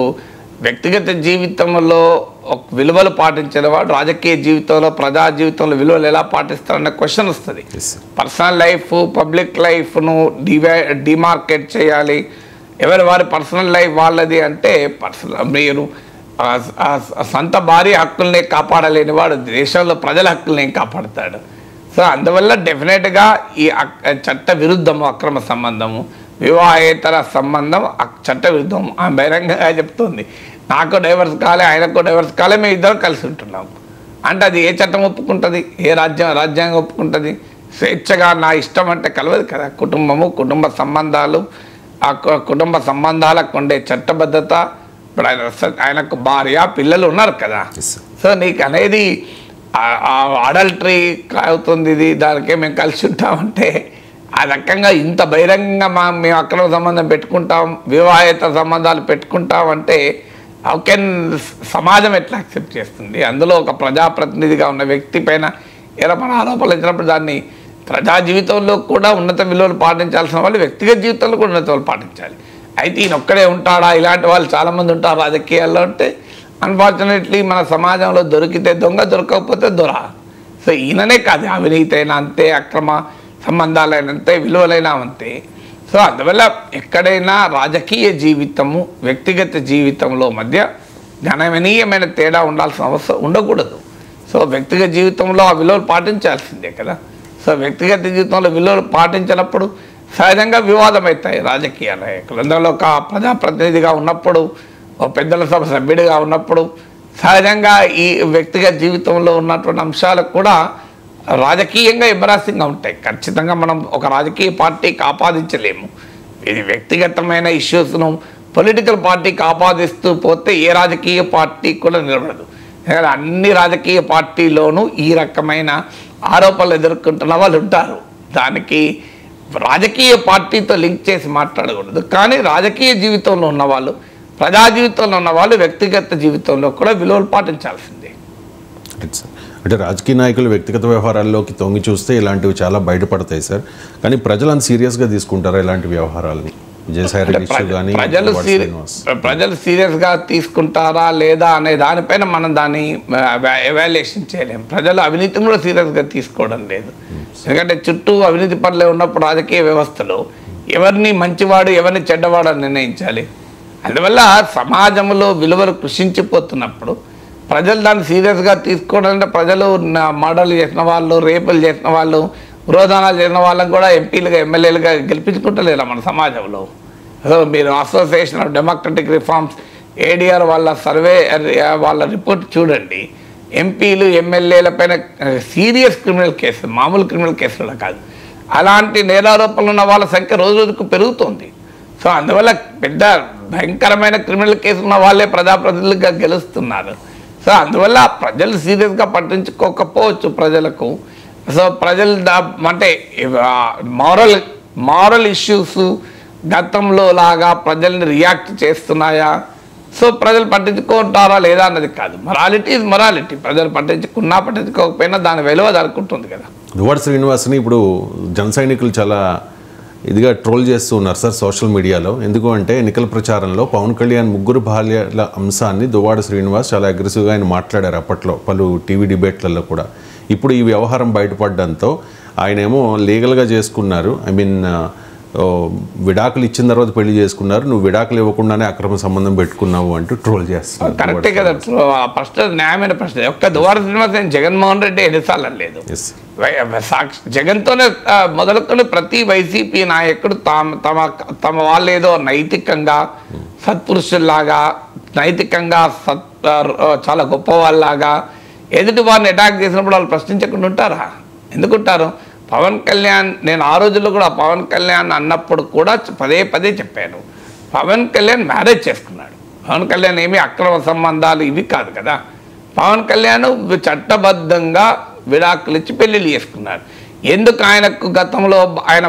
వ్యక్తిగత జీవితంలో విలువలు పాటించిన వాడు రాజకీయ జీవితంలో, ప్రజా జీవితంలో విలువలు ఎలా పాటిస్తారన్న క్వశ్చన్ వస్తుంది. పర్సనల్ లైఫ్, పబ్లిక్ లైఫ్ను డిమార్కెట్ చేయాలి. ఎవరి వారి పర్సనల్ లైఫ్ వాళ్ళది అంటే మీరు సొంత భార్య హక్కుల్ని కాపాడలేని వాడు దేశంలో ప్రజల హక్కుల్ని ఏం కాపాడుతాడు? సో అందువల్ల డెఫినెట్గా ఈ చట్ట విరుద్ధము అక్రమ సంబంధము, వివాహేతర సంబంధం చట్ట విరుద్ధం. ఆమె బహిరంగంగా చెప్తుంది, నాకు డైవర్స్ కాలే, ఆయనకు డైవర్స్ కాలే, మేము ఇద్దరం కలిసి ఉంటున్నాం అంటే అది ఏ చట్టం ఒప్పుకుంటుంది? ఏ రాజ్యాంగం ఒప్పుకుంటుంది? స్వేచ్ఛగా నా ఇష్టం అంటే కలవదు కదా. కుటుంబము, కుటుంబ సంబంధాలు, ఆ కుటుంబ సంబంధాలకు ఉండే చట్టబద్ధత. ఇప్పుడు ఆయనకు భార్య, పిల్లలు ఉన్నారు కదా. సో నీకు అనేది అడల్టరీ అవుతుంది, ఇది దానికే మేము కలిసి ఉంటామంటే ఆ రకంగా ఇంత బహిరంగంగా మేము అక్రమ సంబంధం పెట్టుకుంటాం, వివాహేతర సంబంధాలు పెట్టుకుంటాం అంటే హౌ కెన్ సమాజం ఎట్లా యాక్సెప్ట్ చేస్తుంది? అందులో ఒక ప్రజాప్రతినిధిగా ఉన్న వ్యక్తి పైన ఏమైనా ఆరోపణలు వచ్చినప్పుడు దాన్ని ప్రజా జీవితంలో కూడా ఉన్నత విలువలు పాటించాల్సిన వాళ్ళు వ్యక్తిగత జీవితంలో కూడా ఉన్నత విలువలు పాటించాలి. అయితే ఈయన ఒక్కడే ఉంటాడా? ఇలాంటి వాళ్ళు చాలామంది ఉంటారు రాజకీయాల్లో అంటే అన్ఫార్చునేట్లీ మన సమాజంలో దొరికితే దొంగ, దొరకకపోతే దొర. సో ఈయననే కాదు, అవినీతి అయినా అంతే, అక్రమ సంబంధాలైనంతే, విలువలైనా అంతే. సో అందువల్ల ఎక్కడైనా రాజకీయ జీవితము, వ్యక్తిగత జీవితంలో మధ్య గణనీయమైన తేడా ఉండాల్సిన అవసరం ఉండకూడదు. సో వ్యక్తిగత జీవితంలో ఆ విలువలు పాటించాల్సిందే కదా. సో వ్యక్తిగత జీవితంలో విలువలు పాటించినప్పుడు సహజంగా వివాదం అవుతాయి రాజకీయ నాయకులు. అందులో ఒక ప్రజాప్రతినిధిగా ఉన్నప్పుడు, ఒక పెద్దల సభ సభ్యుడిగా ఉన్నప్పుడు సహజంగా ఈ వ్యక్తిగత జీవితంలో ఉన్నటువంటి అంశాలకు కూడా రాజకీయంగా ఎంబరాసింగ్గా ఉంటాయి. ఖచ్చితంగా మనం ఒక రాజకీయ పార్టీకి ఆపాదించలేము. ఇది వ్యక్తిగతమైన ఇష్యూస్ను పొలిటికల్ పార్టీకి ఆపాదిస్తూ పోతే ఏ రాజకీయ పార్టీ కూడా నిలబడదు. అన్ని రాజకీయ పార్టీలోనూ ఈ రకమైన ఆరోపణలు ఎదుర్కొంటున్న వాళ్ళు ఉంటారు. దానికి రాజకీయ పార్టీతో లింక్ చేసి మాట్లాడకూడదు. కానీ రాజకీయ జీవితంలో ఉన్నవాళ్ళు, ప్రజా జీవితంలో ఉన్నవాళ్ళు వ్యక్తిగత జీవితంలో కూడా విలువలు పాటించాల్సిందే. అంటే రాజకీయ నాయకులు వ్యక్తిగత వ్యవహారాల్లోకి తొంగి చూస్తే ఇలాంటివి చాలా బయటపడతాయి సార్. కానీ ప్రజలు అంత సీరియస్గా తీసుకుంటారా ఇలాంటి వ్యవహారాలని? ప్రజలు సీరియస్గా తీసుకుంటారా లేదా అనే దానిపైన మనం దాన్ని ఎవాల్యుయేషన్ చేయలేము. ప్రజలు అవినీతిని కూడా సీరియస్గా తీసుకోవడం లేదు. ఎందుకంటే చుట్టూ అవినీతి పనులే ఉన్నప్పుడు రాజకీయ వ్యవస్థలో ఎవరిని మంచివాడు, ఎవరిని చెడ్డవాడు అని నిర్ణయించాలి. అందువల్ల సమాజంలో విలువలు కృషించిపోతున్నప్పుడు ప్రజలు దాన్ని సీరియస్గా తీసుకోవాలంటే ప్రజలు మర్డర్లు చేసిన వాళ్ళు, రేపులు చేసిన వాళ్ళు, విరోధానాలు చేసిన వాళ్ళని కూడా ఎంపీలుగా, ఎమ్మెల్యేలుగా గెలిపించుకుంటలేరా మన సమాజంలో? మీరు association of democratic reforms ADR వాళ్ళ సర్వే, వాళ్ళ రిపోర్ట్ చూడండి. ఎంపీలు, ఎమ్మెల్యేల పైన సీరియస్ క్రిమినల్ కేసులు, మామూలు క్రిమినల్ కేసులు కాదు, అలాంటి నేరారోపణలు ఉన్న వాళ్ళ సంఖ్య రోజు రోజుకు పెరుగుతోంది. సో అందువల్ల పెద్ద భయంకరమైన క్రిమినల్ కేసులు ఉన్న వాళ్ళే ప్రజాప్రతినిధులుగా గెలుస్తున్నారు. సో అందువల్ల ప్రజలు సీరియస్గా పట్టించుకోకపోవచ్చు ప్రజలకు. సో ప్రజలు అంటే మారల్ మారల్ ఇష్యూస్ గతంలో లాగా ప్రజల్ని రియాక్ట్ చేస్తున్నాయా? సో ప్రజలు పట్టించుకుంటారా లేదా అన్నది కాదు. Morality is morality. ప్రజలు పట్టించుకున్నా పట్టించుకోకపోయినా దాని విలువ దొరుకుంటుంది కదా. దువ్వాడ శ్రీనివాస్ని ఇప్పుడు జన సైనికులు చాలా ఇదిగా ట్రోల్ చేస్తూ ఉన్నారు సార్ సోషల్ మీడియాలో. ఎందుకు అంటే ఎన్నికల ప్రచారంలో పవన్ కళ్యాణ్ ముగ్గురు భార్యల అంశాన్ని దువ్వాడ శ్రీనివాస్ చాలా అగ్రెసివ్గా ఆయన మాట్లాడారు అప్పట్లో పలు టీవీ డిబేట్లలో కూడా. ఇప్పుడు ఈ వ్యవహారం బయటపడడంతో ఆయన ఏమో లీగల్గా చేసుకున్నారు, ఐ మీన్ విడాకులు ఇచ్చిన తర్వాత పెళ్లి చేసుకున్నారు, నువ్వు విడాకులు ఇవ్వకుండానే అక్రమ సంబంధం పెట్టుకున్నావు అంటూ ట్రోల్ చేస్తున్నారు. కరెక్టే కదా, ప్రశ్న న్యాయమైన ప్రశ్న. ఒక్క దువ్వాడ శ్రీనివాస్ జగన్మోహన్ రెడ్డి ఎన్నిసార్లు లేదు. జగన్తోనే మొదలుకొని ప్రతి వైసీపీ నాయకుడు తమ వాళ్ళు ఏదో నైతికంగా సత్పురుషుల్లాగా, నైతికంగా చాలా గొప్ప వాళ్ళలాగా ఎదుటి వారిని అటాక్ చేసినప్పుడు వాళ్ళు ప్రశ్నించకుండా ఉంటారా? ఎందుకుంటారు? పవన్ కళ్యాణ్, నేను ఆ రోజుల్లో కూడా పవన్ కళ్యాణ్ అన్నప్పుడు కూడా పదే చెప్పాను, పవన్ కళ్యాణ్ మ్యారేజ్ చేసుకున్నాడు. పవన్ కళ్యాణ్ ఏమీ అక్రమ సంబంధాలు ఇవి కాదు కదా. పవన్ కళ్యాణ్ చట్టబద్ధంగా విడాకులు ఇచ్చి పెళ్ళిళ్ళు చేసుకున్నారు. ఎందుకు ఆయనకు గతంలో ఆయన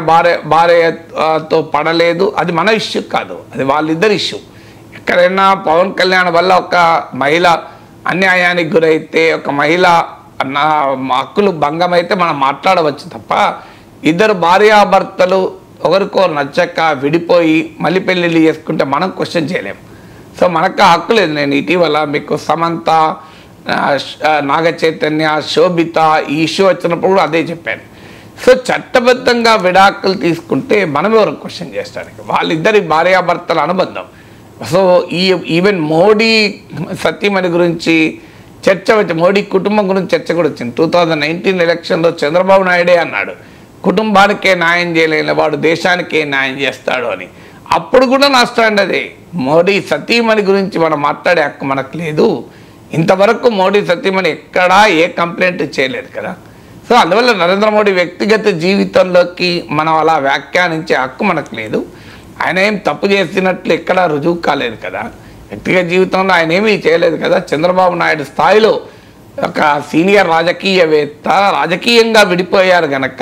భార్యతో పడలేదు, అది మన ఇష్యూ కాదు, అది వాళ్ళిద్దరి ఇష్యూ. ఎక్కడైనా పవన్ కళ్యాణ్ వల్ల ఒక మహిళ అన్యాయానికి గురైతే, ఒక మహిళ హక్కులు భంగం అయితే మనం మాట్లాడవచ్చు తప్ప, ఇద్దరు భార్యాభర్తలు ఒకరికో నచ్చక విడిపోయి మళ్ళీ పెళ్ళిళ్ళు చేసుకుంటే మనం క్వశ్చన్ చేయలేము. సో మనకు హక్కు లేదు. నేను ఇటీవల మీకు సమంత, నాగ చైతన్య, శోభిత ఈ ఇష్యూ వచ్చినప్పుడు కూడా అదే చెప్పాను. సో చట్టబద్ధంగా విడాకులు తీసుకుంటే మనం ఎవరు క్వశ్చన్ చేస్తానికి? వాళ్ళిద్దరి భార్యాభర్తల అనుబంధం. సో ఈవెన్ మోడీ సతీమణి గురించి చర్చ వచ్చి, మోడీ కుటుంబం గురించి చర్చ కూడా వచ్చింది. 2019 ఎలక్షన్లో చంద్రబాబు నాయుడే అన్నాడు, కుటుంబానికే న్యాయం చేయలేని వాడు దేశానికే న్యాయం చేస్తాడు అని. అప్పుడు కూడా నా స్టాండ్ అదే. మోడీ సతీమణి గురించి మనం మాట్లాడే హక్కు మనకు లేదు. ఇంతవరకు మోడీ సతీమణి ఎక్కడా ఏ కంప్లైంట్ చేయలేదు కదా. సో అందువల్ల నరేంద్ర మోడీ వ్యక్తిగత జీవితంలోకి మనం అలా వ్యాఖ్యానించే హక్కు మనకు లేదు. ఆయన ఏం తప్పు చేసినట్లు ఎక్కడా రుజువు కాలేదు కదా. వ్యక్తిగత జీవితంలో ఆయన ఏమీ చేయలేదు కదా. చంద్రబాబు నాయుడు స్థాయిలో ఒక సీనియర్ రాజకీయవేత్త రాజకీయంగా విడిపోయారు గనక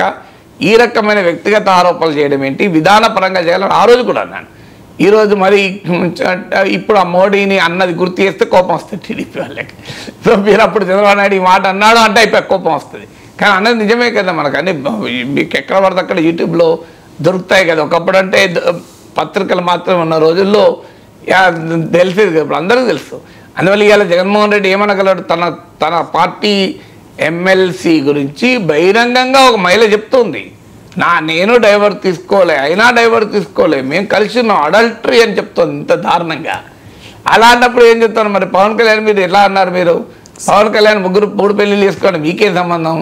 ఈ రకమైన వ్యక్తిగత ఆరోపణలు చేయడం ఏంటి, విధానపరంగా చేయాలని ఆ రోజు కూడా అన్నాను. ఈరోజు మరి ఇప్పుడు ఆ మోడీని అన్నది గుర్తు చేస్తే కోపం వస్తుంది టీడీపీ వాళ్ళకి. సో మీరు అప్పుడు చంద్రబాబు నాయుడు ఈ మాట అన్నాడు అంటే అయిపోయి కోపం వస్తుంది. కానీ అన్నది నిజమే కదా. మనకు అన్ని మీకు ఎక్కడ పడితే అక్కడ యూట్యూబ్లో దొరుకుతాయి కదా. ఒకప్పుడు అంటే పత్రికలు మాత్రమే ఉన్న రోజుల్లో తెలిసేది కదా, ఇప్పుడు అందరికీ తెలుసు. అందువల్ల ఇవాళ జగన్మోహన్ రెడ్డి ఏమనగలడు? తన పార్టీ ఎమ్మెల్సీ గురించి బహిరంగంగా ఒక మహిళ చెప్తుంది, నేను డైవర్ తీసుకోలే, అయినా డైవర్ తీసుకోలే, మేము కలిసి ఉన్నాం, అడల్టరీ అని చెప్తుంది ఇంత దారుణంగా. అలా అన్నప్పుడు ఏం చెప్తాను మరి? పవన్ కళ్యాణ్ మీరు ఎలా అన్నారు? మీరు పవన్ కళ్యాణ్ మూడు పెళ్ళిళ్ళు చేసుకోవడం మీకేం సంబంధం?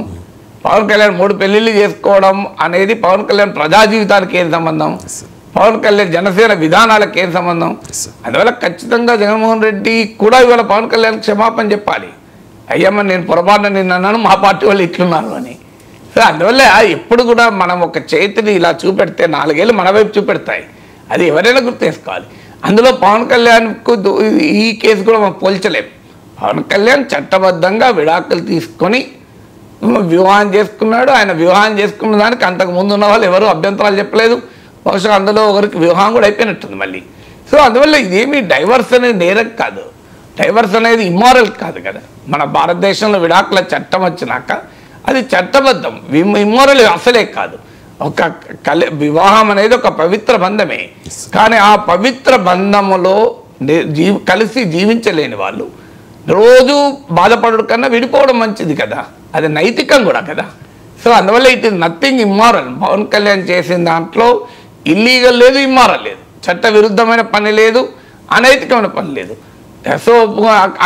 పవన్ కళ్యాణ్ 3 పెళ్ళిళ్ళు చేసుకోవడం అనేది పవన్ కళ్యాణ్ ప్రజా జీవితానికి ఏం సంబంధం? పవన్ కళ్యాణ్ జనసేన విధానాలకు ఏం సంబంధం? అందువల్ల ఖచ్చితంగా జగన్మోహన్ రెడ్డి కూడా ఇవాళ పవన్ కళ్యాణ్ క్షమాపణ చెప్పాలి. అయ్యమ్మ నేను పొరపాటున నిన్న అన్నాను, మా పార్టీ వాళ్ళు ఇట్లున్నారు అని. సో అందువల్ల ఎప్పుడు కూడా మనం ఒక చేతిని ఇలా చూపెడితే 4 ఏళ్ళు మన వైపు చూపెడతాయి. అది ఎవరైనా గుర్తేసుకోవాలి. అందులో పవన్ కళ్యాణ్కు ఈ కేసు కూడా మనం పోల్చలేము. పవన్ కళ్యాణ్ చట్టబద్ధంగా విడాకులు తీసుకొని వివాహం చేసుకున్నాడు. ఆయన వివాహం చేసుకున్న దానికి అంతకు ముందు ఉన్న వాళ్ళు ఎవరు అభ్యంతరాలు చెప్పలేదు. బహుశా అందులో ఒకరికి వివాహం కూడా అయిపోయినట్టుంది మళ్ళీ. సో అందువల్ల ఇదేమి డైవర్స్ అనేది నేరం కాదు, డైవర్స్ అనేది ఇమ్మారల్ కాదు కదా. మన భారతదేశంలో విడాకుల చట్టం వచ్చినాక అది చట్టబద్ధం, ఇమ్మోరల్ అసలే కాదు. ఒక వివాహం అనేది ఒక పవిత్ర బంధమే. కానీ ఆ పవిత్ర బంధములో కలిసి జీవించలేని వాళ్ళు రోజు బాధపడడం కన్నా విడిపోవడం మంచిది కదా. అది నైతికం కూడా కదా. సో అందువల్ల it is nothing immoral. Pawan Kalyan చేసిన దాంట్లో ఇల్లీగల్ లేదు, ఇమ్మారల్ లేదు, చట్ట విరుద్ధమైన పని లేదు, అనైతికమైన పని లేదు. సో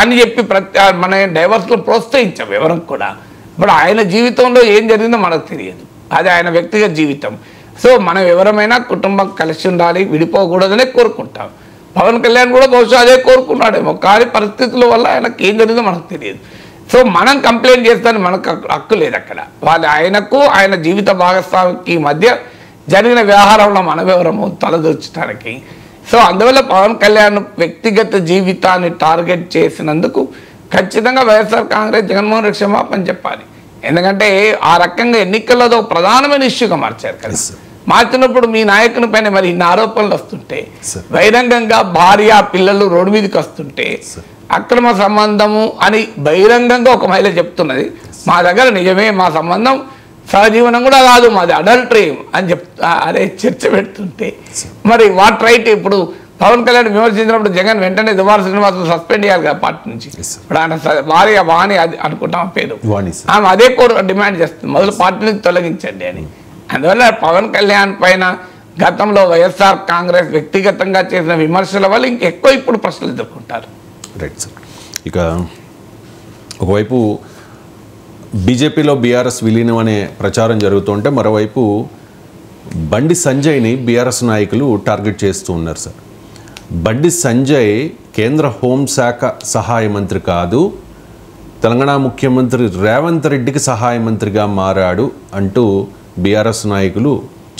అని చెప్పి మన డైవర్స్లో ప్రోత్సహించాం ఎవరం కూడా. ఇప్పుడు ఆయన జీవితంలో ఏం జరిగిందో మనకు తెలియదు, అది ఆయన వ్యక్తిగత జీవితం. సో మనం ఎవరమైనా కుటుంబం కలిసి ఉండాలి, విడిపోకూడదనే కోరుకుంటాం. పవన్ కళ్యాణ్ కూడా బహుశా అదే కోరుకున్నాడేమో, కానీ పరిస్థితుల వల్ల ఆయనకు ఏం జరిగిందో మనకు తెలియదు. సో మనం కంప్లైంట్ చేస్తానికి మనకు హక్కు లేదు అక్కడ. ఆయనకు ఆయన జీవిత భాగస్వామికి మధ్య జరిగిన వ్యవహారంలో మనం ఎవరము తలదూర్చడానికి. సో అందువల్ల పవన్ కళ్యాణ్ వ్యక్తిగత జీవితాన్ని టార్గెట్ చేసినందుకు ఖచ్చితంగా వైఎస్ఆర్ కాంగ్రెస్ జగన్మోహన్ రెడ్డి క్షమాపణ చెప్పాలి. ఎందుకంటే ఆ రకంగా ఎన్నికల్లో ప్రధానమైన ఇష్యూగా మార్చారు కదా. మార్చినప్పుడు మీ నాయకుని పైన మరి ఇన్ని ఆరోపణలు వస్తుంటే, బహిరంగంగా భార్య పిల్లలు రోడ్డు మీదకి వస్తుంటే అక్రమ సంబంధము అని బహిరంగంగా ఒక మహిళ చెప్తున్నది. మా దగ్గర నిజమే, మా సంబంధం సహజీవనం కూడా కాదు, మాది అడల్టరీ అని అదే చర్చ పెడుతుంటే మరి వాట్ రైట్? ఇప్పుడు పవన్ కళ్యాణ్ విమర్శించినప్పుడు జగన్ వెంటనే దువార శ్రీనివాసులు సస్పెండ్ చేయాలి కదా పార్టీ నుంచి. ఇప్పుడు ఆయన భార్య వాణి అది అనుకుంటాం పేరు, ఆమె అదే కోరు డిమాండ్ చేస్తుంది, మొదలు పార్టీ నుంచి తొలగించండి అని. అందువల్ల పవన్ కళ్యాణ్ పైన గతంలో వైఎస్ఆర్ కాంగ్రెస్ వ్యక్తిగతంగా చేసిన విమర్శల వల్ల ఇంకెక్కువ ఇప్పుడు ప్రశ్నలు ఎదుర్కొంటారు. Right sir. ఇక ఒకవైపు బీజేపీలో బీఆర్ఎస్ విలీనం అనే ప్రచారం జరుగుతుంటే మరోవైపు బండి సంజయ్ని బీఆర్ఎస్ నాయకులు టార్గెట్ చేస్తూ ఉన్నారు సార్. బండి సంజయ్ కేంద్ర హోంశాఖ సహాయ మంత్రి కాదు, తెలంగాణ ముఖ్యమంత్రి రేవంత్ రెడ్డికి సహాయ మంత్రిగా మారాడు అంటూ బీఆర్ఎస్ నాయకులు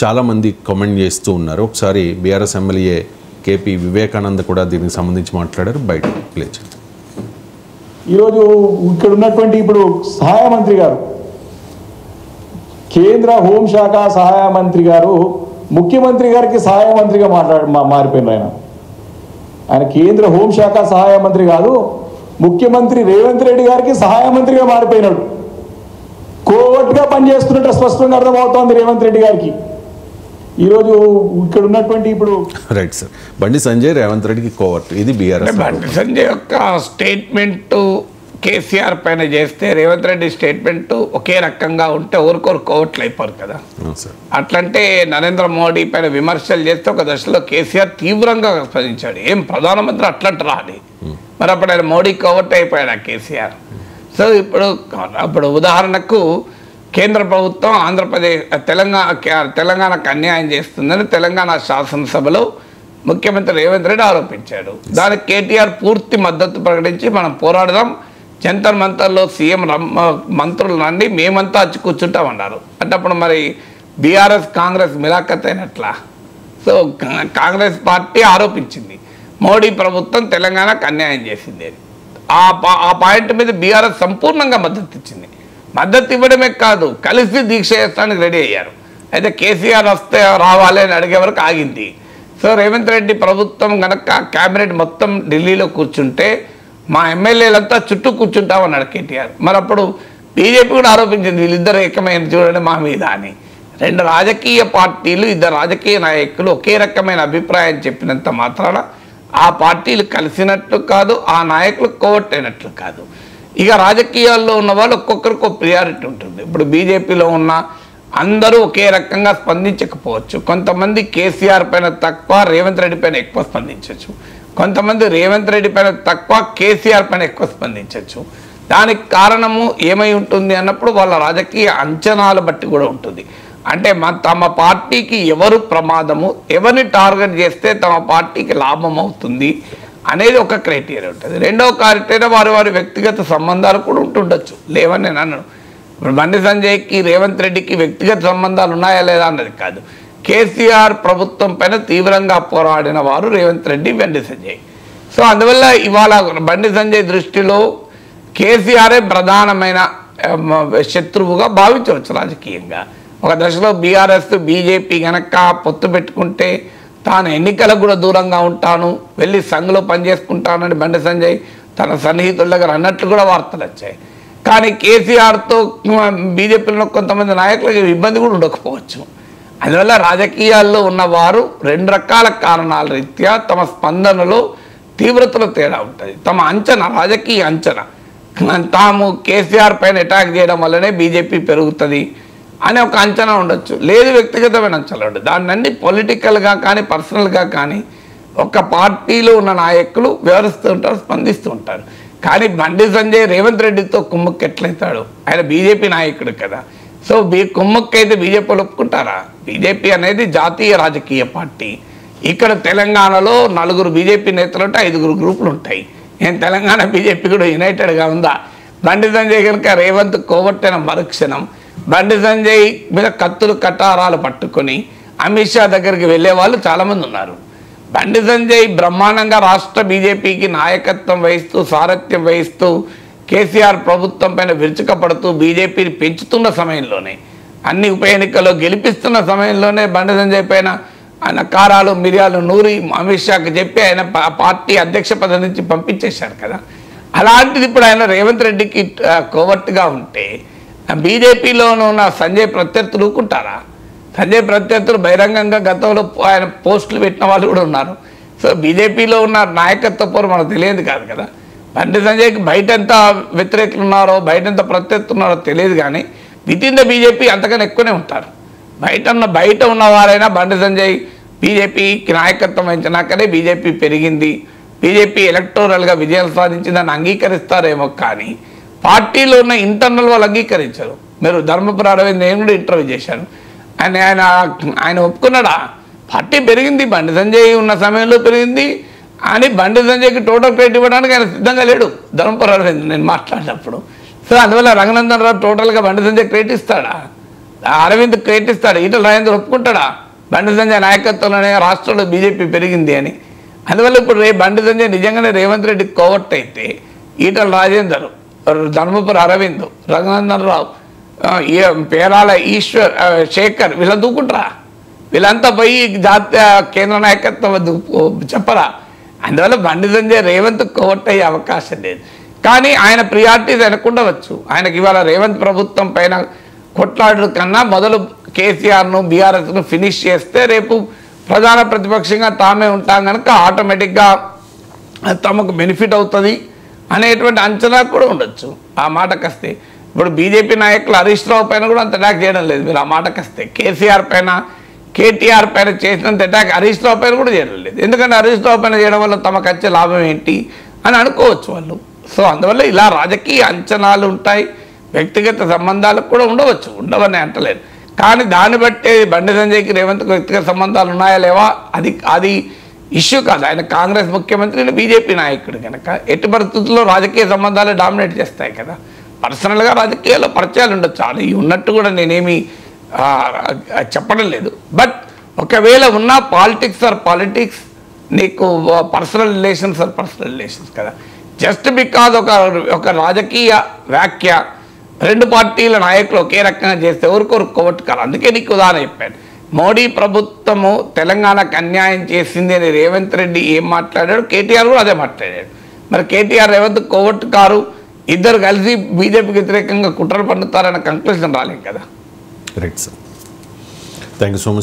చాలామంది కామెంట్ చేస్తూ ఉన్నారు. ఒకసారి బీఆర్ఎస్ ఎమ్మెల్యే కేపీ వివేకానంద కూడా దీనికి సంబంధించి మాట్లాడారు, బయట ప్లే చేయండి. ఈరోజు ఇక్కడ ఉన్నటువంటి ఇప్పుడు సహాయ మంత్రి గారు, కేంద్ర హోంశాఖ సహాయ మంత్రి గారు ముఖ్యమంత్రి గారికి సహాయ మంత్రిగా మారిపోయినారు. ఆయన కేంద్ర హోంశాఖ సహాయ మంత్రి కాదు, ముఖ్యమంత్రి రేవంత్ రెడ్డి గారికి సహాయ మంత్రిగా మారిపోయినాడు. కోవట్గా పనిచేస్తున్నట్టు స్పష్టంగా అర్థమవుతోంది రేవంత్ రెడ్డి గారికి. ఈరోజు ఇక్కడ ఉన్నటువంటి ఇప్పుడు రైట్ సార్, బండి సంజయ్ రేవంత్ రెడ్డికి కోవట్, ఇది బీఆర్ఎస్. బండి సంజయ్ యొక్క స్టేట్మెంట్ కేసీఆర్ పైన చేస్తే రేవంత్ రెడ్డి స్టేట్మెంట్ ఒకే రకంగా ఉంటే ఊరికొరు కోవట్లు అయిపోరు కదా. అట్లంటే నరేంద్ర మోడీ పైన విమర్శలు చేస్తే ఒక దశలో కేసీఆర్ తీవ్రంగా స్పందించాడు. ఏం ప్రధానమంత్రి అట్లంటే రాలి, మరి అప్పుడు ఆయన మోడీ కోవట్ అయిపోయాడు కేసీఆర్. సో ఇప్పుడు ఉదాహరణకు కేంద్ర ప్రభుత్వం ఆంధ్రప్రదేశ్ తెలంగాణకు అన్యాయం చేస్తుందని తెలంగాణ శాసనసభలో ముఖ్యమంత్రి రేవంత్ రెడ్డి ఆరోపించాడు. దానికి కేటీఆర్ పూర్తి మద్దతు ప్రకటించి మనం పోరాడదాం, జంతర్ మంతర్లో సీఎం మంత్రులు రండి, మేమంతా వచ్చి కూర్చుంటామన్నారు. అంటే అప్పుడు మరి బీఆర్ఎస్ కాంగ్రెస్ మిలాఖత్ అయినట్లా. సో కాంగ్రెస్ పార్టీ ఆరోపించింది మోడీ ప్రభుత్వం తెలంగాణకు అన్యాయం చేసింది అని. ఆ పాయింట్ మీద బీఆర్ఎస్ సంపూర్ణంగా మద్దతు ఇచ్చింది. మద్దతు ఇవ్వడమే కాదు, కలిసి దీక్ష చేస్తానికి రెడీ అయ్యారు. అయితే కేసీఆర్ వస్తే రావాలి అని అడిగే వరకు ఆగింది. సో రేవంత్ రెడ్డి ప్రభుత్వం కనుక క్యాబినెట్ మొత్తం ఢిల్లీలో కూర్చుంటే మా ఎమ్మెల్యేలంతా చుట్టూ కూర్చుంటామన్నాడు కేటీఆర్. మరి అప్పుడు బీజేపీ కూడా ఆరోపించింది వీళ్ళిద్దరు ఏకమైన చూడండి మా మీద అని. రెండు రాజకీయ పార్టీలు, ఇద్దరు రాజకీయ నాయకులు ఒకే రకమైన అభిప్రాయం చెప్పినంత మాత్రాన ఆ పార్టీలు కలిసినట్లు కాదు, ఆ నాయకులు కోవట్టైనట్లు కాదు. ఇక రాజకీయాల్లో ఉన్న వాళ్ళు ఒక్కొక్కరికి ఒక ప్రియారిటీ ఉంటుంది. ఇప్పుడు బీజేపీలో ఉన్న అందరూ ఒకే రకంగా స్పందించకపోవచ్చు. కొంతమంది కేసీఆర్ పైన తక్కువ, రేవంత్ రెడ్డి పైన ఎక్కువ స్పందించవచ్చు. కొంతమంది రేవంత్ రెడ్డి పైన తక్కువ, కేసీఆర్ పైన ఎక్కువ స్పందించవచ్చు. దానికి కారణము ఏమై ఉంటుంది అన్నప్పుడు వాళ్ళ రాజకీయ అంచనాలు బట్టి కూడా ఉంటుంది. అంటే తమ పార్టీకి ఎవరు ప్రమాదము, ఎవరిని టార్గెట్ చేస్తే తమ పార్టీకి లాభం అవుతుంది అనేది ఒక క్రైటీరియా ఉంటుంది. రెండవ క్రైటీరియా వారి వ్యక్తిగత సంబంధాలు కూడా ఉంటుండొచ్చు, లేవని నేను అన్నాను. ఇప్పుడు బండి సంజయ్కి రేవంత్ రెడ్డికి వ్యక్తిగత సంబంధాలు ఉన్నాయా లేదా అన్నది కాదు. కేసీఆర్ ప్రభుత్వం పైన తీవ్రంగా పోరాడిన వారు రేవంత్ రెడ్డి, బండి సంజయ్. సో అందువల్ల ఇవాళ బండి సంజయ్ దృష్టిలో కేసీఆరే ప్రధానమైన శత్రువుగా భావించవచ్చు రాజకీయంగా. ఒక దశలో బీఆర్ఎస్ బీజేపీ కనుక పొత్తు పెట్టుకుంటే తాను ఎన్నికలకు కూడా దూరంగా ఉంటాను, వెళ్ళి సంఘలో పనిచేసుకుంటానని బండి సంజయ్ తన సన్నిహితుల దగ్గర అన్నట్లు కూడా వార్తలు వచ్చాయి. కానీ కేసీఆర్తో బీజేపీలో కొంతమంది నాయకులకు ఇబ్బంది కూడా ఉండకపోవచ్చు. అందువల్ల రాజకీయాల్లో ఉన్నవారు రెండు రకాల కారణాల రీత్యా తమ స్పందనలో తీవ్రతలో తేడా ఉంటుంది. తమ అంచనా, రాజకీయ అంచనా, తాము కేసీఆర్ పైన అటాక్ చేయడం వల్లనే బీజేపీ పెరుగుతుంది అనే ఒక అంచనా ఉండొచ్చు. లేదు వ్యక్తిగతమైన అంచనా ఉండదు. దాన్ని పొలిటికల్గా కానీ పర్సనల్గా కానీ ఒక పార్టీలో ఉన్న నాయకులు వివరిస్తూ ఉంటారు, స్పందిస్తూ ఉంటారు. కానీ బండి సంజయ్ రేవంత్ రెడ్డితో కుమ్మక్కు ఎట్లయితాడు? ఆయన బీజేపీ నాయకుడు కదా. సో కుమ్మక్కు అయితే బీజేపీలు ఒప్పుకుంటారా? బీజేపీ అనేది జాతీయ రాజకీయ పార్టీ. ఇక్కడ తెలంగాణలో 4 బీజేపీ నేతలు ఉంటే 5 గ్రూపులు ఉంటాయి. నేను తెలంగాణ బీజేపీ కూడా యునైటెడ్గా ఉందా? బండి సంజయ్ కనుక రేవంత్ కోవట్టిన మరుక్షణం బండి సంజయ్ మీద కత్తులు కటారాలు పట్టుకొని అమిత్ షా దగ్గరికి వెళ్ళే వాళ్ళు చాలామంది ఉన్నారు. బండి సంజయ్ బ్రహ్మాండంగా రాష్ట్ర బీజేపీకి నాయకత్వం వహిస్తూ, సారథ్యం వహిస్తూ, కేసీఆర్ ప్రభుత్వం పైన విరుచుకపడుతూ బీజేపీని పెంచుతున్న సమయంలోనే అన్ని ఉప ఎన్నికల్లో గెలిపిస్తున్న సమయంలోనే బండి సంజయ్ పైన ఆయన కారాలు మిరియాలు నూరి అమిత్ షాకి చెప్పి ఆయన పార్టీ అధ్యక్ష పదవి నుంచి పంపించేశారు కదా. అలాంటిది ఇప్పుడు ఆయన రేవంత్ రెడ్డికి కోవర్ట్గా ఉంటే బీజేపీలోనూ ఉన్న సంజయ్ ప్రత్యర్థులు ఊరుకుంటారా? సంజయ్ ప్రత్యర్థులు బహిరంగంగా గతంలో ఆయన పోస్టులు పెట్టిన వాళ్ళు కూడా ఉన్నారు. సో బీజేపీలో ఉన్న నాయకత్వ పోరు మనకు తెలియదు కాదు కదా. బండి సంజయ్కి బయట ఎంత వ్యతిరేకులు ఉన్నారో బయట ఎంత ప్రత్యర్థులు ఉన్నారో తెలియదు, కానీ విత్ ఇన్ ద బీజేపీ అంతకన్నా ఎక్కువనే ఉంటారు. బయట ఉన్నవారైనా బండి సంజయ్ బీజేపీకి నాయకత్వం వహించినాకనే బీజేపీ పెరిగింది, బీజేపీ ఎలక్టోరల్గా విజయం సాధించిందని అంగీకరిస్తారేమో, కానీ పార్టీలో ఉన్న ఇంటర్నల్ వాళ్ళు అంగీకరించరు. మీరు ధర్మపురి అరవింద్ నేను కూడా ఇంటర్వ్యూ చేశాను, ఆయన ఒప్పుకున్నాడా పార్టీ పెరిగింది, బండి సంజయ్ ఉన్న సమయంలో పెరిగింది అని బండి సంజయ్కి టోటల్ క్రెడిట్ ఇవ్వడానికి ఆయన సిద్ధంగా లేడు ధర్మపురి అరవింద్ నేను మాట్లాడినప్పుడు. సో అందువల్ల రఘునందన్ రావు టోటల్గా బండి సంజయ్ క్రెడిట్ ఇస్తాడా? అరవింద్ క్రెడిట్ ఇస్తాడు? ఈటల రాజేందర్ ఒప్పుకుంటాడా బండి సంజయ్ నాయకత్వంలోనే రాష్ట్రంలో బీజేపీ పెరిగింది అని? అందువల్ల ఇప్పుడు బండి సంజయ్ నిజంగానే రేవంత్ రెడ్డి కోవర్ట్ అయితే ఈటల రాజేందర్, ధర్మపురి అరవింద్, రఘునందన్ రావు, పేరాల ఈశ్వర్, శేఖర్ వీళ్ళని దూకుంటారా? వీళ్ళంతా పోయి జాతీయ కేంద్ర నాయకత్వం చెప్పరా? అందువల్ల బండి సంజయ్ రేవంత్ కోవర్ట్ అయ్యే అవకాశం లేదు. కానీ ఆయన ప్రియారిటీస్ అనుకుండవచ్చు. ఆయనకి ఇవాళ రేవంత్ ప్రభుత్వం పైన కొట్లాడు కన్నా మొదలు కేసీఆర్ను బీఆర్ఎస్ను ఫినిష్ చేస్తే రేపు ప్రధాన ప్రతిపక్షంగా తామే ఉంటాం కనుక ఆటోమేటిక్గా తమకు బెనిఫిట్ అవుతుంది అనేటువంటి అంచనా కూడా ఉండొచ్చు. ఆ మాటకొస్తే ఇప్పుడు బీజేపీ నాయకులు హరీష్ రావు పైన కూడా అంత అటాక్ చేయడం లేదు. మీరు ఆ మాటకొస్తే కేసీఆర్ పైన కేటీఆర్ పైన చేసినంత అటాక్ హరీష్ రావు పైన కూడా చేయడం లేదు. ఎందుకంటే హరీష్ రావు పైన చేయడం వల్ల తమకు వచ్చే లాభం ఏంటి అని అనుకోవచ్చు వాళ్ళు. సో అందువల్ల ఇలా రాజకీయ అంచనాలు ఉంటాయి, వ్యక్తిగత సంబంధాలకు కూడా ఉండవచ్చు, ఉండవని అంటలేదు. కానీ దాన్ని బట్టే బండి సంజయ్కి రేవంత్కి వ్యక్తిగత సంబంధాలు ఉన్నాయా లేవా అది ఇష్యూ కాదు. ఆయన కాంగ్రెస్ ముఖ్యమంత్రి, బీజేపీ నాయకుడు కనుక ఎట్టి పరిస్థితుల్లో రాజకీయ సంబంధాలు డామినేట్ చేస్తాయి కదా. పర్సనల్గా రాజకీయాల్లో పరిచయాలు ఉండొచ్చు, అది ఉన్నట్టు కూడా నేనేమి చెప్పడం లేదు. బట్ ఒకవేళ ఉన్న పాలిటిక్స్ నీకు పర్సనల్ రిలేషన్స్ కదా. జస్ట్ బికాజ్ ఒక రాజకీయ వ్యాఖ్య రెండు పార్టీల నాయకులు ఒకే రకంగా చేస్తే ఎవరికొరు కొట్టుకారు. అందుకే నీకు ఉదాహరణ చెప్పాను. మోడీ ప్రభుత్వము తెలంగాణకు అన్యాయం చేసింది అని రేవంత్ రెడ్డి ఏం మాట్లాడాడు, కేటీఆర్ కూడా అదే మాట్లాడాడు. మరి కేటీఆర్ రేవంత్ కోవట్టుకారు, ఇద్దరు కలిసి బీజేపీకి వ్యతిరేకంగా కుట్రలు పన్నుతారన్న కంక్లూజన్ రాలేదు కదా. Right sir, thank you so much.